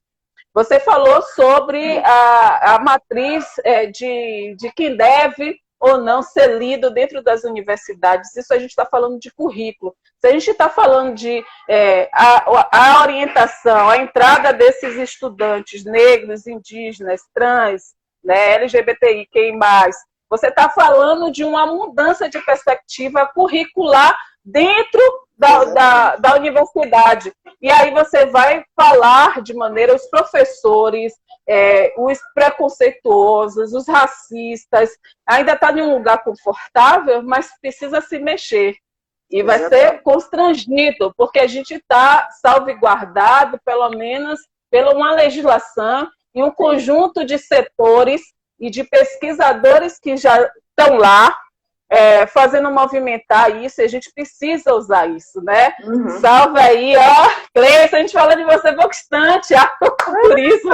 Você falou sobre a matriz de quem deve ou não ser lido dentro das universidades. Isso a gente está falando de currículo. Se a gente está falando de a orientação, a entrada desses estudantes negros, indígenas, trans, né, LGBTI, você está falando de uma mudança de perspectiva curricular dentro da universidade. E aí você vai falar de maneira os professores, os preconceituosos, os racistas, ainda está em um lugar confortável, mas precisa se mexer. E vai ser constrangido, porque a gente está salvaguardado, pelo menos, pela uma legislação e um conjunto de setores e de pesquisadores que já estão lá, fazendo movimentar isso, e a gente precisa usar isso, né? Salve aí, ó, Cleiton, a gente fala de você bastante, por isso.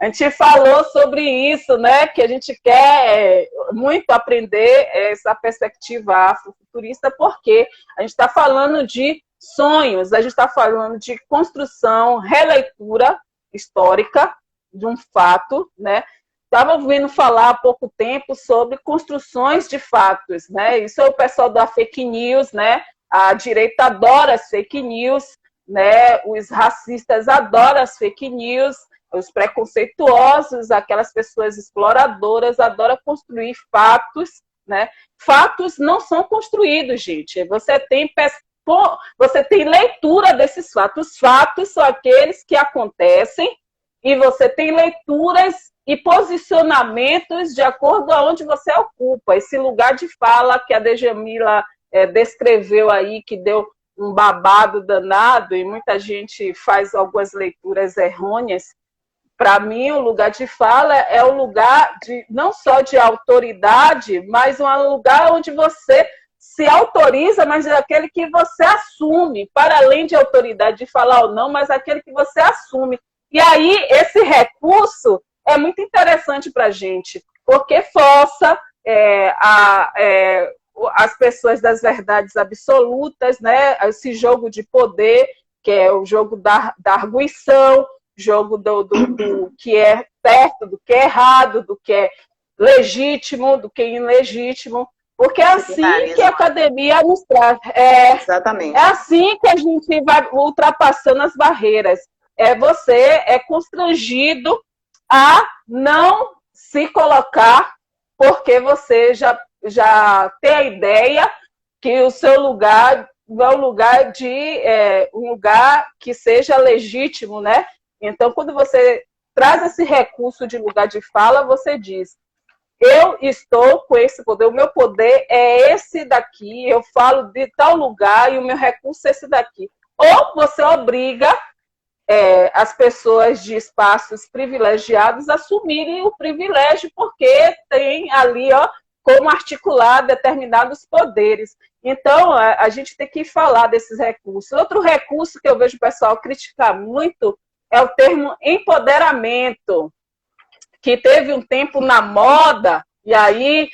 A gente falou sobre isso, né? Que a gente quer muito aprender essa perspectiva afrofuturista, porque a gente está falando de sonhos, a gente está falando de construção, releitura histórica de um fato, né? Estava ouvindo falar há pouco tempo sobre construções de fatos, né? Isso é o pessoal da fake news, né? A direita adora as fake news, né? Os racistas adoram as fake news, os preconceituosos, aquelas pessoas exploradoras adoram construir fatos, né? Fatos não são construídos, gente. Você tem leitura desses fatos. Os fatos são aqueles que acontecem e você tem leituras e posicionamentos de acordo a onde você ocupa. Esse lugar de fala que a Djamila descreveu aí, que deu um babado danado, e muita gente faz algumas leituras errôneas. Para mim, o lugar de fala é o lugar não só de autoridade, mas um lugar onde você se autoriza, mas é aquele que você assume, para além de autoridade de falar ou não, mas aquele que você assume. E aí, esse recurso é muito interessante para a gente, porque força as pessoas das verdades absolutas, né? Esse jogo de poder, que é o jogo da arguição, jogo do que é certo, do que é errado, do que é legítimo, do que é ilegítimo, porque é assim que a academia nos traz. Exatamente. É assim que a gente vai ultrapassando as barreiras. Você é constrangido a não se colocar, porque você já tem a ideia que o seu lugar é um lugar um lugar que seja legítimo, né? Então, quando você traz esse recurso de lugar de fala, você diz: eu estou com esse poder, o meu poder é esse daqui, eu falo de tal lugar e o meu recurso é esse daqui. Ou você obriga as pessoas de espaços privilegiados a assumirem o privilégio, porque tem ali, ó, como articular determinados poderes. Então, a gente tem que falar desses recursos. Outro recurso que eu vejo o pessoal criticar muito é o termo empoderamento, que teve um tempo na moda, e aí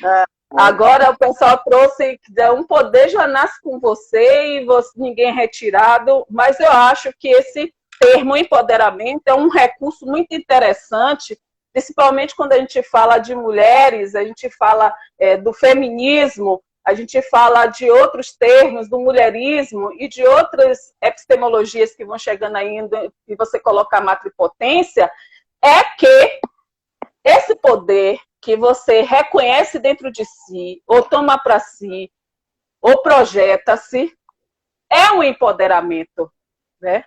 agora o pessoal trouxe um poder já nasce com você e ninguém é retirado, mas eu acho que esse termo empoderamento é um recurso muito interessante, principalmente quando a gente fala de mulheres, a gente fala do feminismo, a gente fala de outros termos, do mulherismo e de outras epistemologias que vão chegando ainda, e você coloca a matripotência, é que esse poder que você reconhece dentro de si, ou toma para si, ou projeta-se, é um empoderamento, né?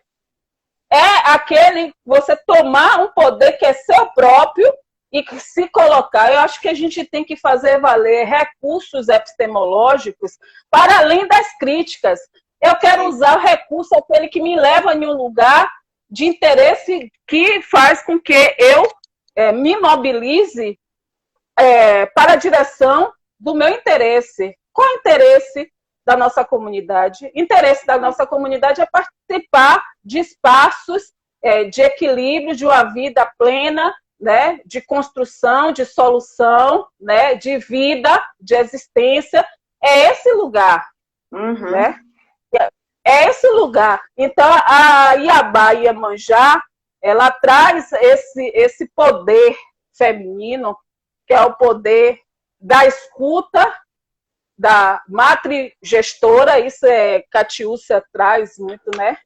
É aquele você tomar um poder que é seu próprio e se colocar. Eu acho que a gente tem que fazer valer recursos epistemológicos para além das críticas. Eu quero usar o recurso aquele que me leva em um lugar de interesse que faz com que eu me mobilize para a direção do meu interesse. Qual é o interesse da nossa comunidade? O interesse da nossa comunidade é participar de espaços de equilíbrio, de uma vida plena, né, de construção, de solução, né, de vida, de existência. É esse lugar. Uhum. Né? É esse lugar. Então, a Iabá e Iemanjá, ela traz esse poder feminino, que é o poder da escuta, da matrigestora, isso Catiúcia traz muito, né?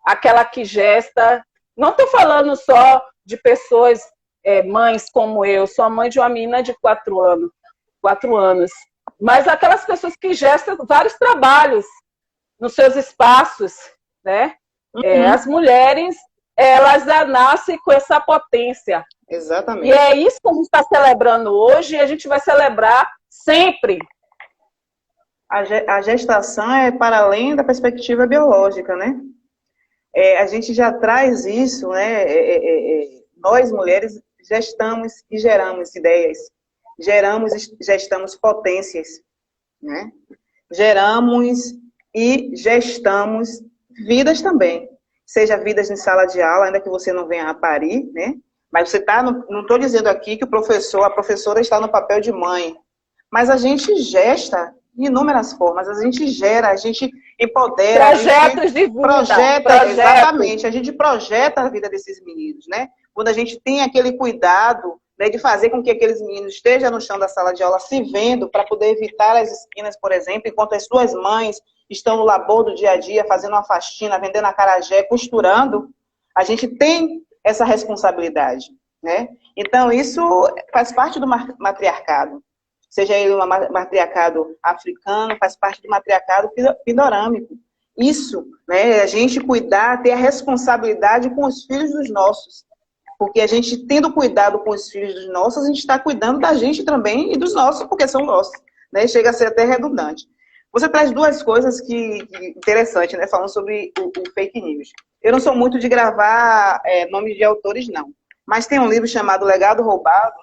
Aquela que gesta. Não estou falando só de pessoas, mães como eu, sou a mãe de uma menina de 4 anos, mas aquelas pessoas que gestam vários trabalhos nos seus espaços, né? Uhum. As mulheres, elas já nascem com essa potência. Exatamente. E é isso que a gente está celebrando hoje e a gente vai celebrar sempre. A gestação é para além da perspectiva biológica, né? A gente já traz isso, né? Nós, mulheres, gestamos e geramos ideias. Geramos e gestamos potências, né? Geramos e gestamos vidas também. Seja vidas em sala de aula, ainda que você não venha a parir, né? Mas você tá, não estou dizendo aqui que a professora está no papel de mãe. Mas a gente gesta de inúmeras formas, a gente gera, a gente empodera. Projetos de vida. Projeta, exatamente, a gente projeta a vida desses meninos, né? Quando a gente tem aquele cuidado, né, de fazer com que aqueles meninos estejam no chão da sala de aula se vendo, para poder evitar as esquinas, por exemplo, enquanto as suas mães estão no labor do dia a dia, fazendo uma faxina, vendendo acarajé, costurando, a gente tem essa responsabilidade, né? Então, isso faz parte do matriarcado. Seja ele um matriarcado africano, faz parte do matriarcado pindorâmico. Isso, né? A gente cuidar, ter a responsabilidade com os filhos dos nossos. Porque a gente, tendo cuidado com os filhos dos nossos, a gente está cuidando da gente também e dos nossos, porque são nossos, né? Chega a ser até redundante. Você traz duas coisas interessantes, né? Falando sobre o fake news. Eu não sou muito de gravar nomes de autores, não. Mas tem um livro chamado Legado Roubado,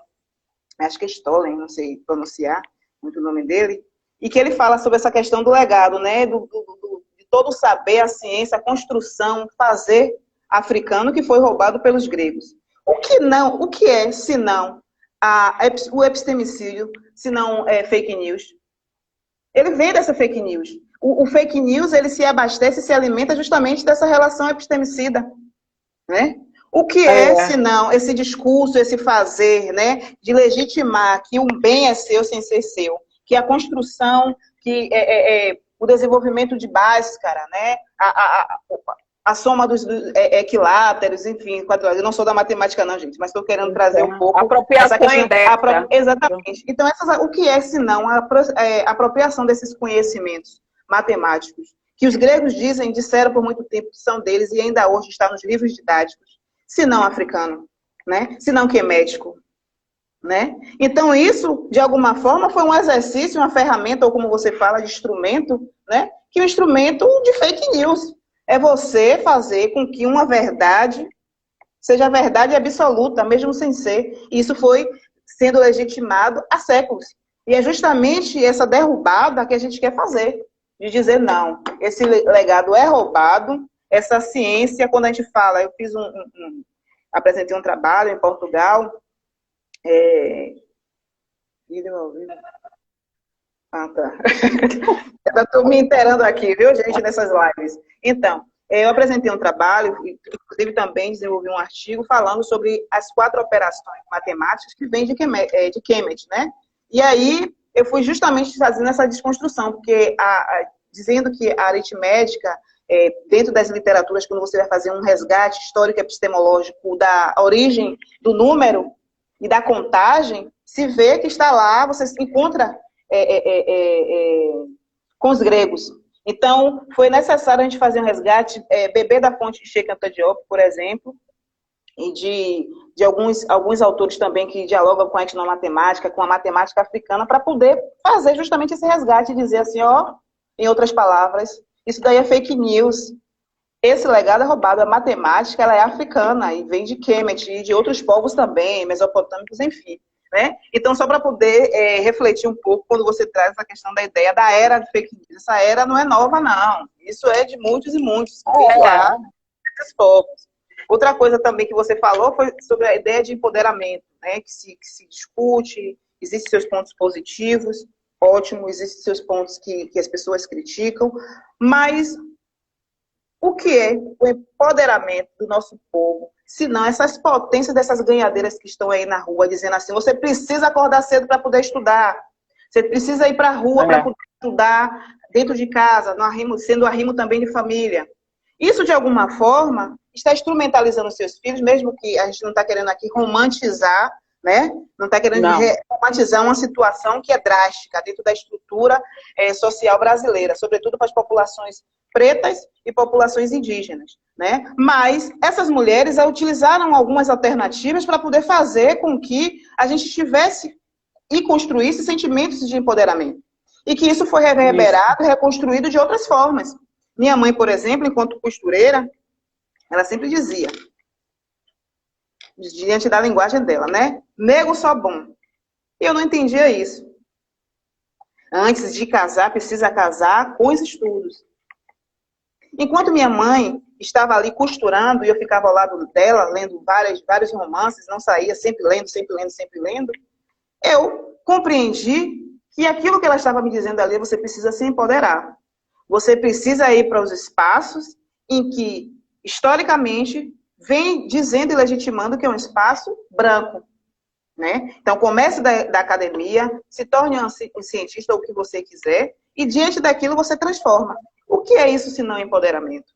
acho que é Stolen, não sei pronunciar muito o nome dele, e que ele fala sobre essa questão do legado, né? De todo o saber, a ciência, a construção, fazer africano que foi roubado pelos gregos. O que é, se não o epistemicídio, se não fake news? Ele vem dessa fake news. O fake news, ele se abastece, se alimenta justamente dessa relação epistemicida, né? O que se não esse discurso, esse fazer, né, de legitimar que um bem é seu sem ser seu, que a construção, que o desenvolvimento de Bhaskara, né, a soma dos equiláteros, enfim, eu não sou da matemática não, gente, mas estou querendo trazer um pouco apropriação indébita. Exatamente. Então, o que é, se não a apropriação desses conhecimentos matemáticos, que os gregos disseram por muito tempo que são deles e ainda hoje está nos livros didáticos, se não africano, né? Se não quemético, né? Então, isso, de alguma forma, foi um exercício, uma ferramenta, ou como você fala, de instrumento, né? Que é um instrumento de fake news. É você fazer com que uma verdade seja verdade absoluta, mesmo sem ser. E isso foi sendo legitimado há séculos. E é justamente essa derrubada que a gente quer fazer. De dizer, não, esse legado é roubado, essa ciência, quando a gente fala, eu fiz apresentei um trabalho em Portugal, tá. Eu estou me inteirando aqui, viu, gente, nessas lives. Então, eu apresentei um trabalho, inclusive também desenvolvi um artigo falando sobre as 4 operações matemáticas que vêm de Cambridge, né? E aí, eu fui justamente fazendo essa desconstrução, porque dizendo que a aritmética, dentro das literaturas, quando você vai fazer um resgate histórico epistemológico da origem do número e da contagem, se vê que está lá, você encontra com os gregos. Então, foi necessário a gente fazer um resgate, beber da fonte de Cheikh Anta Diop, por exemplo, e de alguns autores também que dialogam com a etnomatemática, com a matemática africana, para poder fazer justamente esse resgate e dizer assim, ó, em outras palavras, isso daí é fake news. Esse legado é roubado. A matemática, ela é africana e vem de Kemet e de outros povos também, mesopotâmicos, enfim. Né? Então, só para poder refletir um pouco, quando você traz essa questão da ideia da era de fake news, essa era não é nova, não. Isso é de muitos e muitos. Esses povos. Outra coisa também que você falou foi sobre a ideia de empoderamento, né? que se discute, existem seus pontos positivos, ótimo, existem seus pontos que as pessoas criticam, mas o que é o empoderamento do nosso povo, se não essas potências dessas ganhadeiras que estão aí na rua, dizendo assim, você precisa acordar cedo para poder estudar, você precisa ir para a rua para poder estudar dentro de casa, no arrimo, sendo arrimo também de família. Isso, de alguma forma, está instrumentalizando os seus filhos, mesmo que a gente não está querendo aqui romantizar, né? Não está querendo romantizar uma situação que é drástica dentro da estrutura social brasileira, sobretudo para as populações pretas e populações indígenas, né? Mas essas mulheres utilizaram algumas alternativas para poder fazer com que a gente tivesse e construísse sentimentos de empoderamento. E que isso foi reverberado, reconstruído de outras formas. Minha mãe, por exemplo, enquanto costureira, ela sempre dizia, diante da linguagem dela, né? Nego só bom. E eu não entendia isso. Antes de casar, precisa casar com os estudos. Enquanto minha mãe estava ali costurando e eu ficava ao lado dela, lendo vários romances, não saía, sempre lendo, eu compreendi que aquilo que ela estava me dizendo ali, você precisa se empoderar. Você precisa ir para os espaços em que, historicamente, vem dizendo e legitimando que é um espaço branco. Né? Então, comece da academia, se torne um cientista ou o que você quiser, e diante daquilo você transforma. O que é isso se não empoderamento?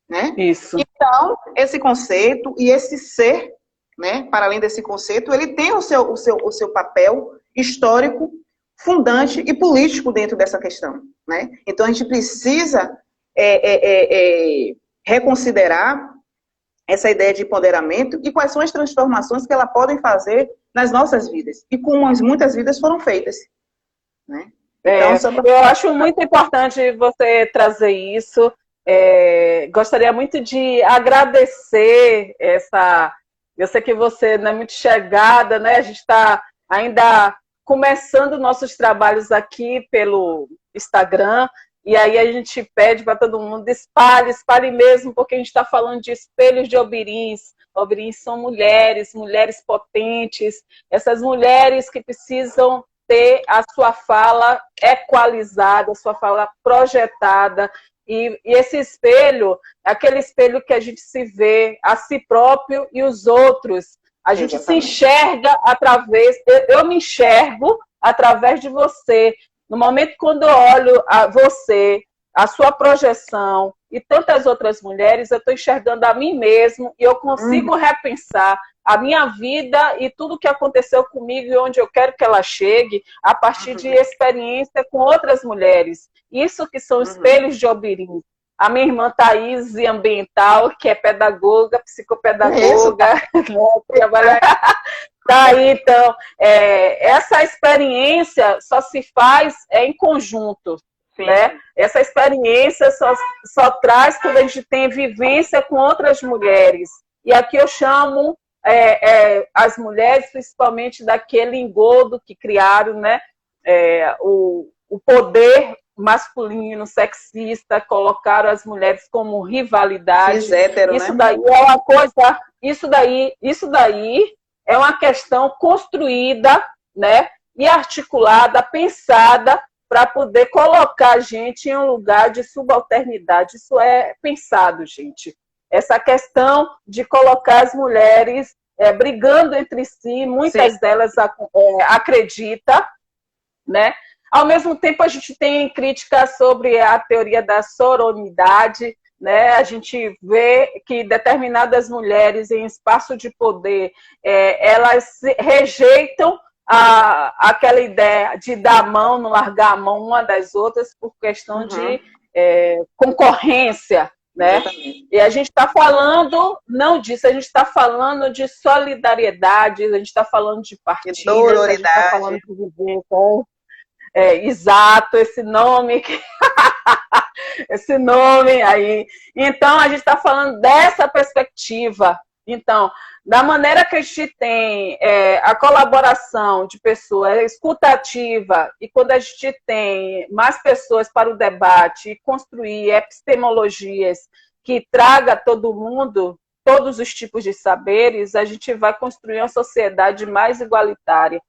Né? Isso. Então, esse conceito e esse ser, né, para além desse conceito, ele tem o seu papel histórico, fundante e político dentro dessa questão. Né? Então, a gente precisa reconsiderar essa ideia de empoderamento e quais são as transformações que ela podem fazer nas nossas vidas. E como muitas vidas foram feitas. Né? Então, eu acho muito importante você trazer isso. Gostaria muito de agradecer essa... Eu sei que você não é muito chegada, né? A gente está ainda começando nossos trabalhos aqui pelo Instagram, e aí a gente pede para todo mundo, espalhe mesmo, porque a gente está falando de espelhos de Obirins. Obirins são mulheres potentes, essas mulheres que precisam ter a sua fala equalizada, a sua fala projetada, e esse espelho, aquele espelho que a gente se vê a si próprio e os outros. A gente se enxerga através, eu me enxergo através de você. No momento quando eu olho a você, a sua projeção e tantas outras mulheres, eu estou enxergando a mim mesmo e eu consigo repensar a minha vida e tudo que aconteceu comigo e onde eu quero que ela chegue a partir de experiência com outras mulheres. Isso que são espelhos de Obirim. A minha irmã Thaís, ambiental, que é pedagoga, psicopedagoga, trabalha... Tá aí, então, essa experiência só se faz em conjunto, né? Essa experiência só traz quando a gente tem vivência com outras mulheres. E aqui eu chamo as mulheres, principalmente daquele engodo que criaram, né? O poder masculino, sexista, colocaram as mulheres como rivalidade. Hétero, isso daí é uma coisa, isso daí é uma questão construída, né, e articulada, pensada para poder colocar a gente em um lugar de subalternidade. Isso é pensado, gente. Essa questão de colocar as mulheres brigando entre si, muitas delas acreditam, né? Ao mesmo tempo, a gente tem críticas sobre a teoria da sororidade, né? A gente vê que determinadas mulheres em espaço de poder, elas rejeitam aquela ideia de dar a mão, não largar a mão uma das outras por questão de concorrência, né? Exatamente. E a gente está falando, não disso, a gente está falando de solidariedade, a gente está falando de partilhas, a gente está falando de viver com... exato, esse nome esse nome aí. Então, a gente está falando dessa perspectiva. Então, da maneira que a gente tem a colaboração de pessoas, a escuta ativa, e quando a gente tem mais pessoas para o debate e construir epistemologias que traga a todo mundo, todos os tipos de saberes, a gente vai construir uma sociedade mais igualitária,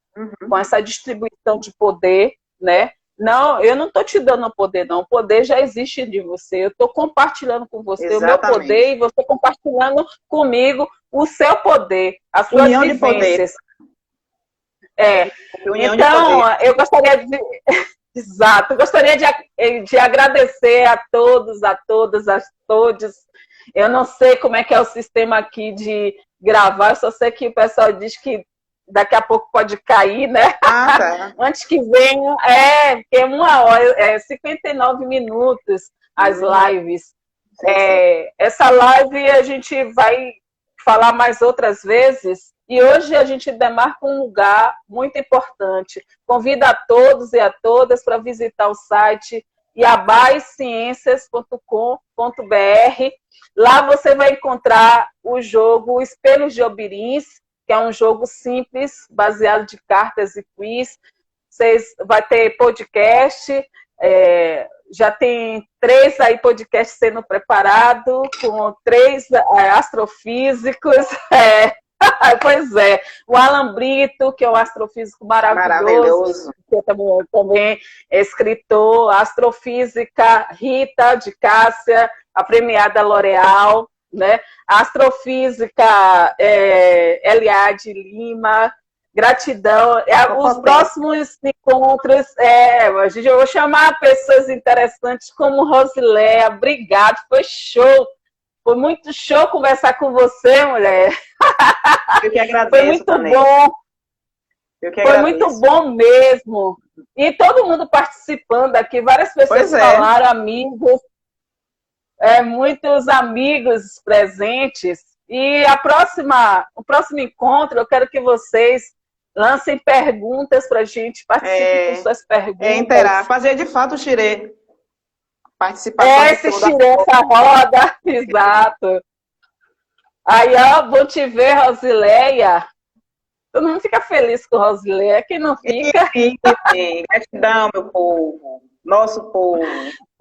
com essa distribuição de poder, né? Não, eu não estou te dando o poder, não. O poder já existe de você. Eu estou compartilhando com você Exatamente. O meu poder e você compartilhando comigo o seu poder, as suas União vivências. União então, eu gostaria de... Exato. Eu gostaria de agradecer a todos, a todas, a todos. Eu não sei como é que é o sistema aqui de gravar, eu só sei que o pessoal diz que daqui a pouco pode cair, né? Tá. Antes que venha, porque 1 hora, 59 minutos as lives. Essa live a gente vai falar mais outras vezes, e hoje a gente demarca um lugar muito importante. Convido a todos e a todas para visitar o site iabaisciências.com.br. Lá você vai encontrar o jogo Espelhos de Obirins, que é um jogo simples, baseado de cartas e quiz. Vai ter podcast, já tem 3 aí podcasts sendo preparados, com 3 astrofísicos. Pois é. O Alan Brito, que é um astrofísico maravilhoso. Que também é escritor. A astrofísica Rita de Cássia, a premiada L'Oréal, né? A astrofísica Eliade Lima, gratidão. Os próximos encontros, eu vou chamar pessoas interessantes como Rosileia. Obrigado, foi show. Foi muito show conversar com você, mulher. Eu que agradeço. Foi muito também. Bom. Foi muito bom mesmo. E todo mundo participando aqui, várias pessoas falaram, amigos. Muitos amigos presentes. E o próximo encontro, eu quero que vocês lancem perguntas para a gente, participem com suas perguntas. Fazer de fato o xirê. Participar. Esse xirê, essa roda, exato. Aí, vou te ver, Rosileia. Todo mundo fica feliz com Rosileia, quem não fica? Sim. Gratidão, meu povo. Nosso povo.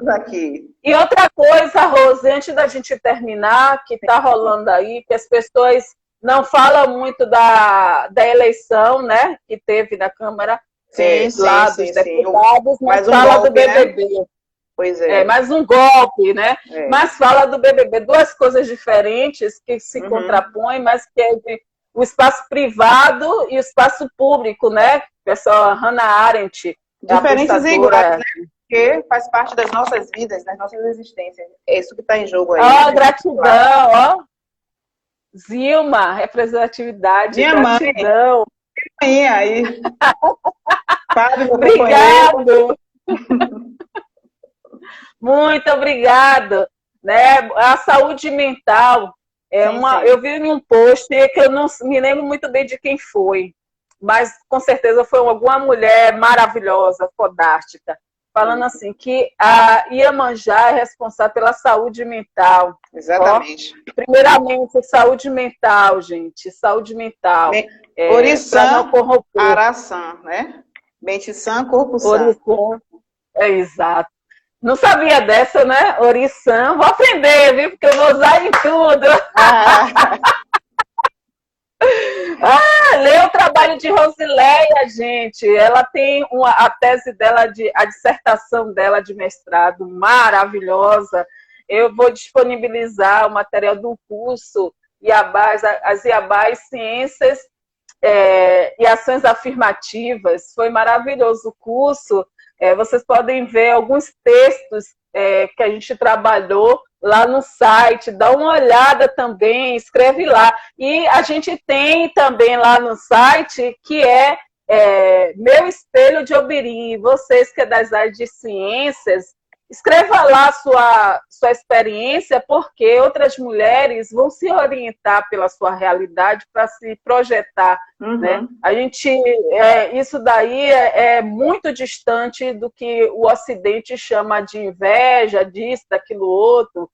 Aqui. E outra coisa, Rose, antes da gente terminar, que está rolando aí, que as pessoas não falam muito da eleição, né, que teve na Câmara dos Deputados, mas fala do BBB. Né? Pois é. Mais um golpe, né? Mas fala do BBB. 2 coisas diferentes que se contrapõem, mas que é o espaço privado e o espaço público, né? Pessoal, Hannah Arendt. Diferentes e iguais, né? Porque faz parte das nossas vidas, das nossas existências. É isso que está em jogo aí. Gratidão, Zilma, representatividade, minha gratidão. Mãe. Aí. Fábio, obrigado. Muito obrigado. Né? A saúde mental, eu vi em um post que eu não me lembro muito bem de quem foi, mas com certeza foi alguma mulher maravilhosa, fodástica, falando assim, que a Iemanjá é responsável pela saúde mental. Exatamente. Primeiramente, saúde mental, gente. Saúde mental. Oriçã, Araçã, né? Mente sã, corpo sã. Oriçã, exato. Não sabia dessa, né? Oriçã. Vou aprender, viu? Porque eu vou usar em tudo. Lê o trabalho de Rosileia, gente. Ela tem a tese dela, a dissertação dela de mestrado maravilhosa. Eu vou disponibilizar o material do curso as Iabás Ciências e Ações Afirmativas. Foi maravilhoso o curso. Vocês podem ver alguns textos que a gente trabalhou lá no site, dá uma olhada também, escreve lá. E a gente tem também lá no site, que Meu Espelho de Obirim, vocês que é das áreas de ciências, escreva lá sua experiência, porque outras mulheres vão se orientar pela sua realidade para se projetar. Né? A gente, isso daí é muito distante do que o Ocidente chama de inveja, disso, daquilo outro.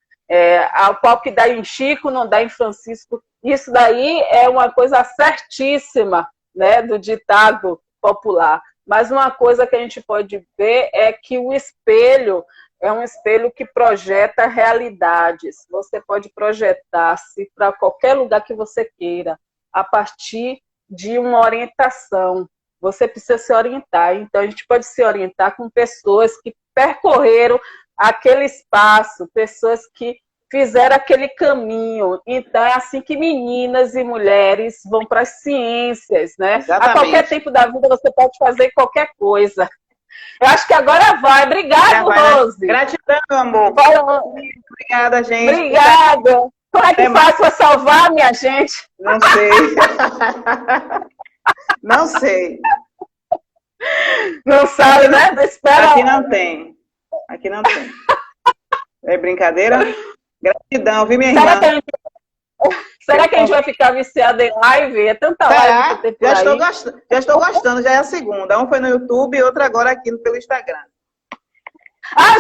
O pau que dá em Chico não dá em Francisco. Isso daí é uma coisa certíssima, né, do ditado popular. Mas uma coisa que a gente pode ver é que o espelho é um espelho que projeta realidades. Você pode projetar-se para qualquer lugar que você queira, a partir de uma orientação. Você precisa se orientar. Então, a gente pode se orientar com pessoas que percorreram aquele espaço, pessoas que fizeram aquele caminho. Então, é assim que meninas e mulheres vão para as ciências, né? Exatamente. A qualquer tempo da vida você pode fazer qualquer coisa. Eu acho que agora vai. Obrigada, Rose. Gratidão, meu amor. Obrigada, gente. Obrigada. Como é que faz para salvar, minha gente? Não sei. Não sei. Não sabe, né? Espera. Aqui não tem. Aqui não tem. É brincadeira? Gratidão, viu, minha irmã? Será que a gente vai ficar viciada em live? É tanta live que tem por aí. Já estou gostando, já é a segunda. Um foi no YouTube e outra agora aqui pelo Instagram.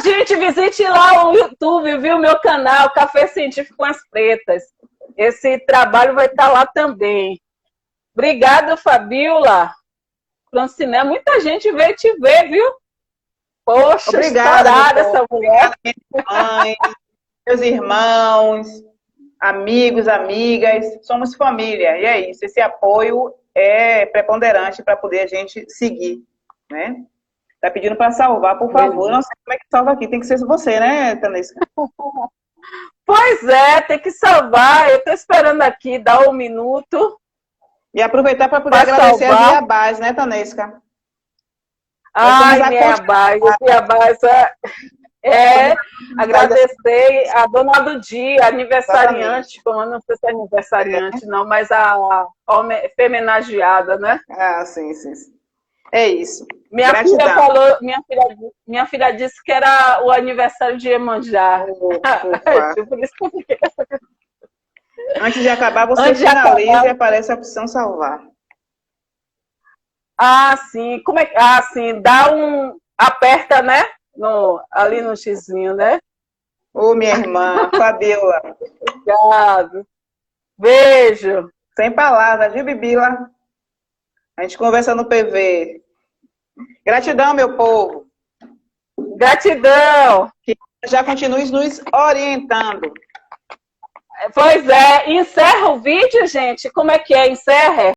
Gente, visite lá o YouTube, viu? Meu canal, Café Científico com as Pretas. Esse trabalho vai estar lá também. Obrigada, Fabiola. Franciné, muita gente veio te ver, viu? Poxa, obrigada essa mulher. Mãe, meus irmãos, amigos, amigas, somos família. E é isso, esse apoio é preponderante para poder a gente seguir, né? Tá pedindo para salvar, por favor. Não sei como é que salva aqui, tem que ser você, né, Tanesca? Pois é, tem que salvar. Eu tô esperando aqui, dar um minuto. E aproveitar para poder agradecer a Viabás, né, Tanesca? Viabás agradecer a dona do dia, aniversariante, como eu não sei se é aniversariante, não, mas a homenageada, né? Sim. É isso. Minha filha disse que era o aniversário de Iemanjá. Por isso que eu fiquei... Antes de acabar, você finaliza e aparece a opção salvar. Sim. Como é que... sim. Dá aperta, né? Ali no xizinho, né? Minha irmã, Fabiola. Obrigado. Beijo. Sem palavras, viu, Bibila? A gente conversa no PV. Gratidão, meu povo. Gratidão. Que já continue nos orientando. Pois é. Encerra o vídeo, gente. Como é que é? Encerra?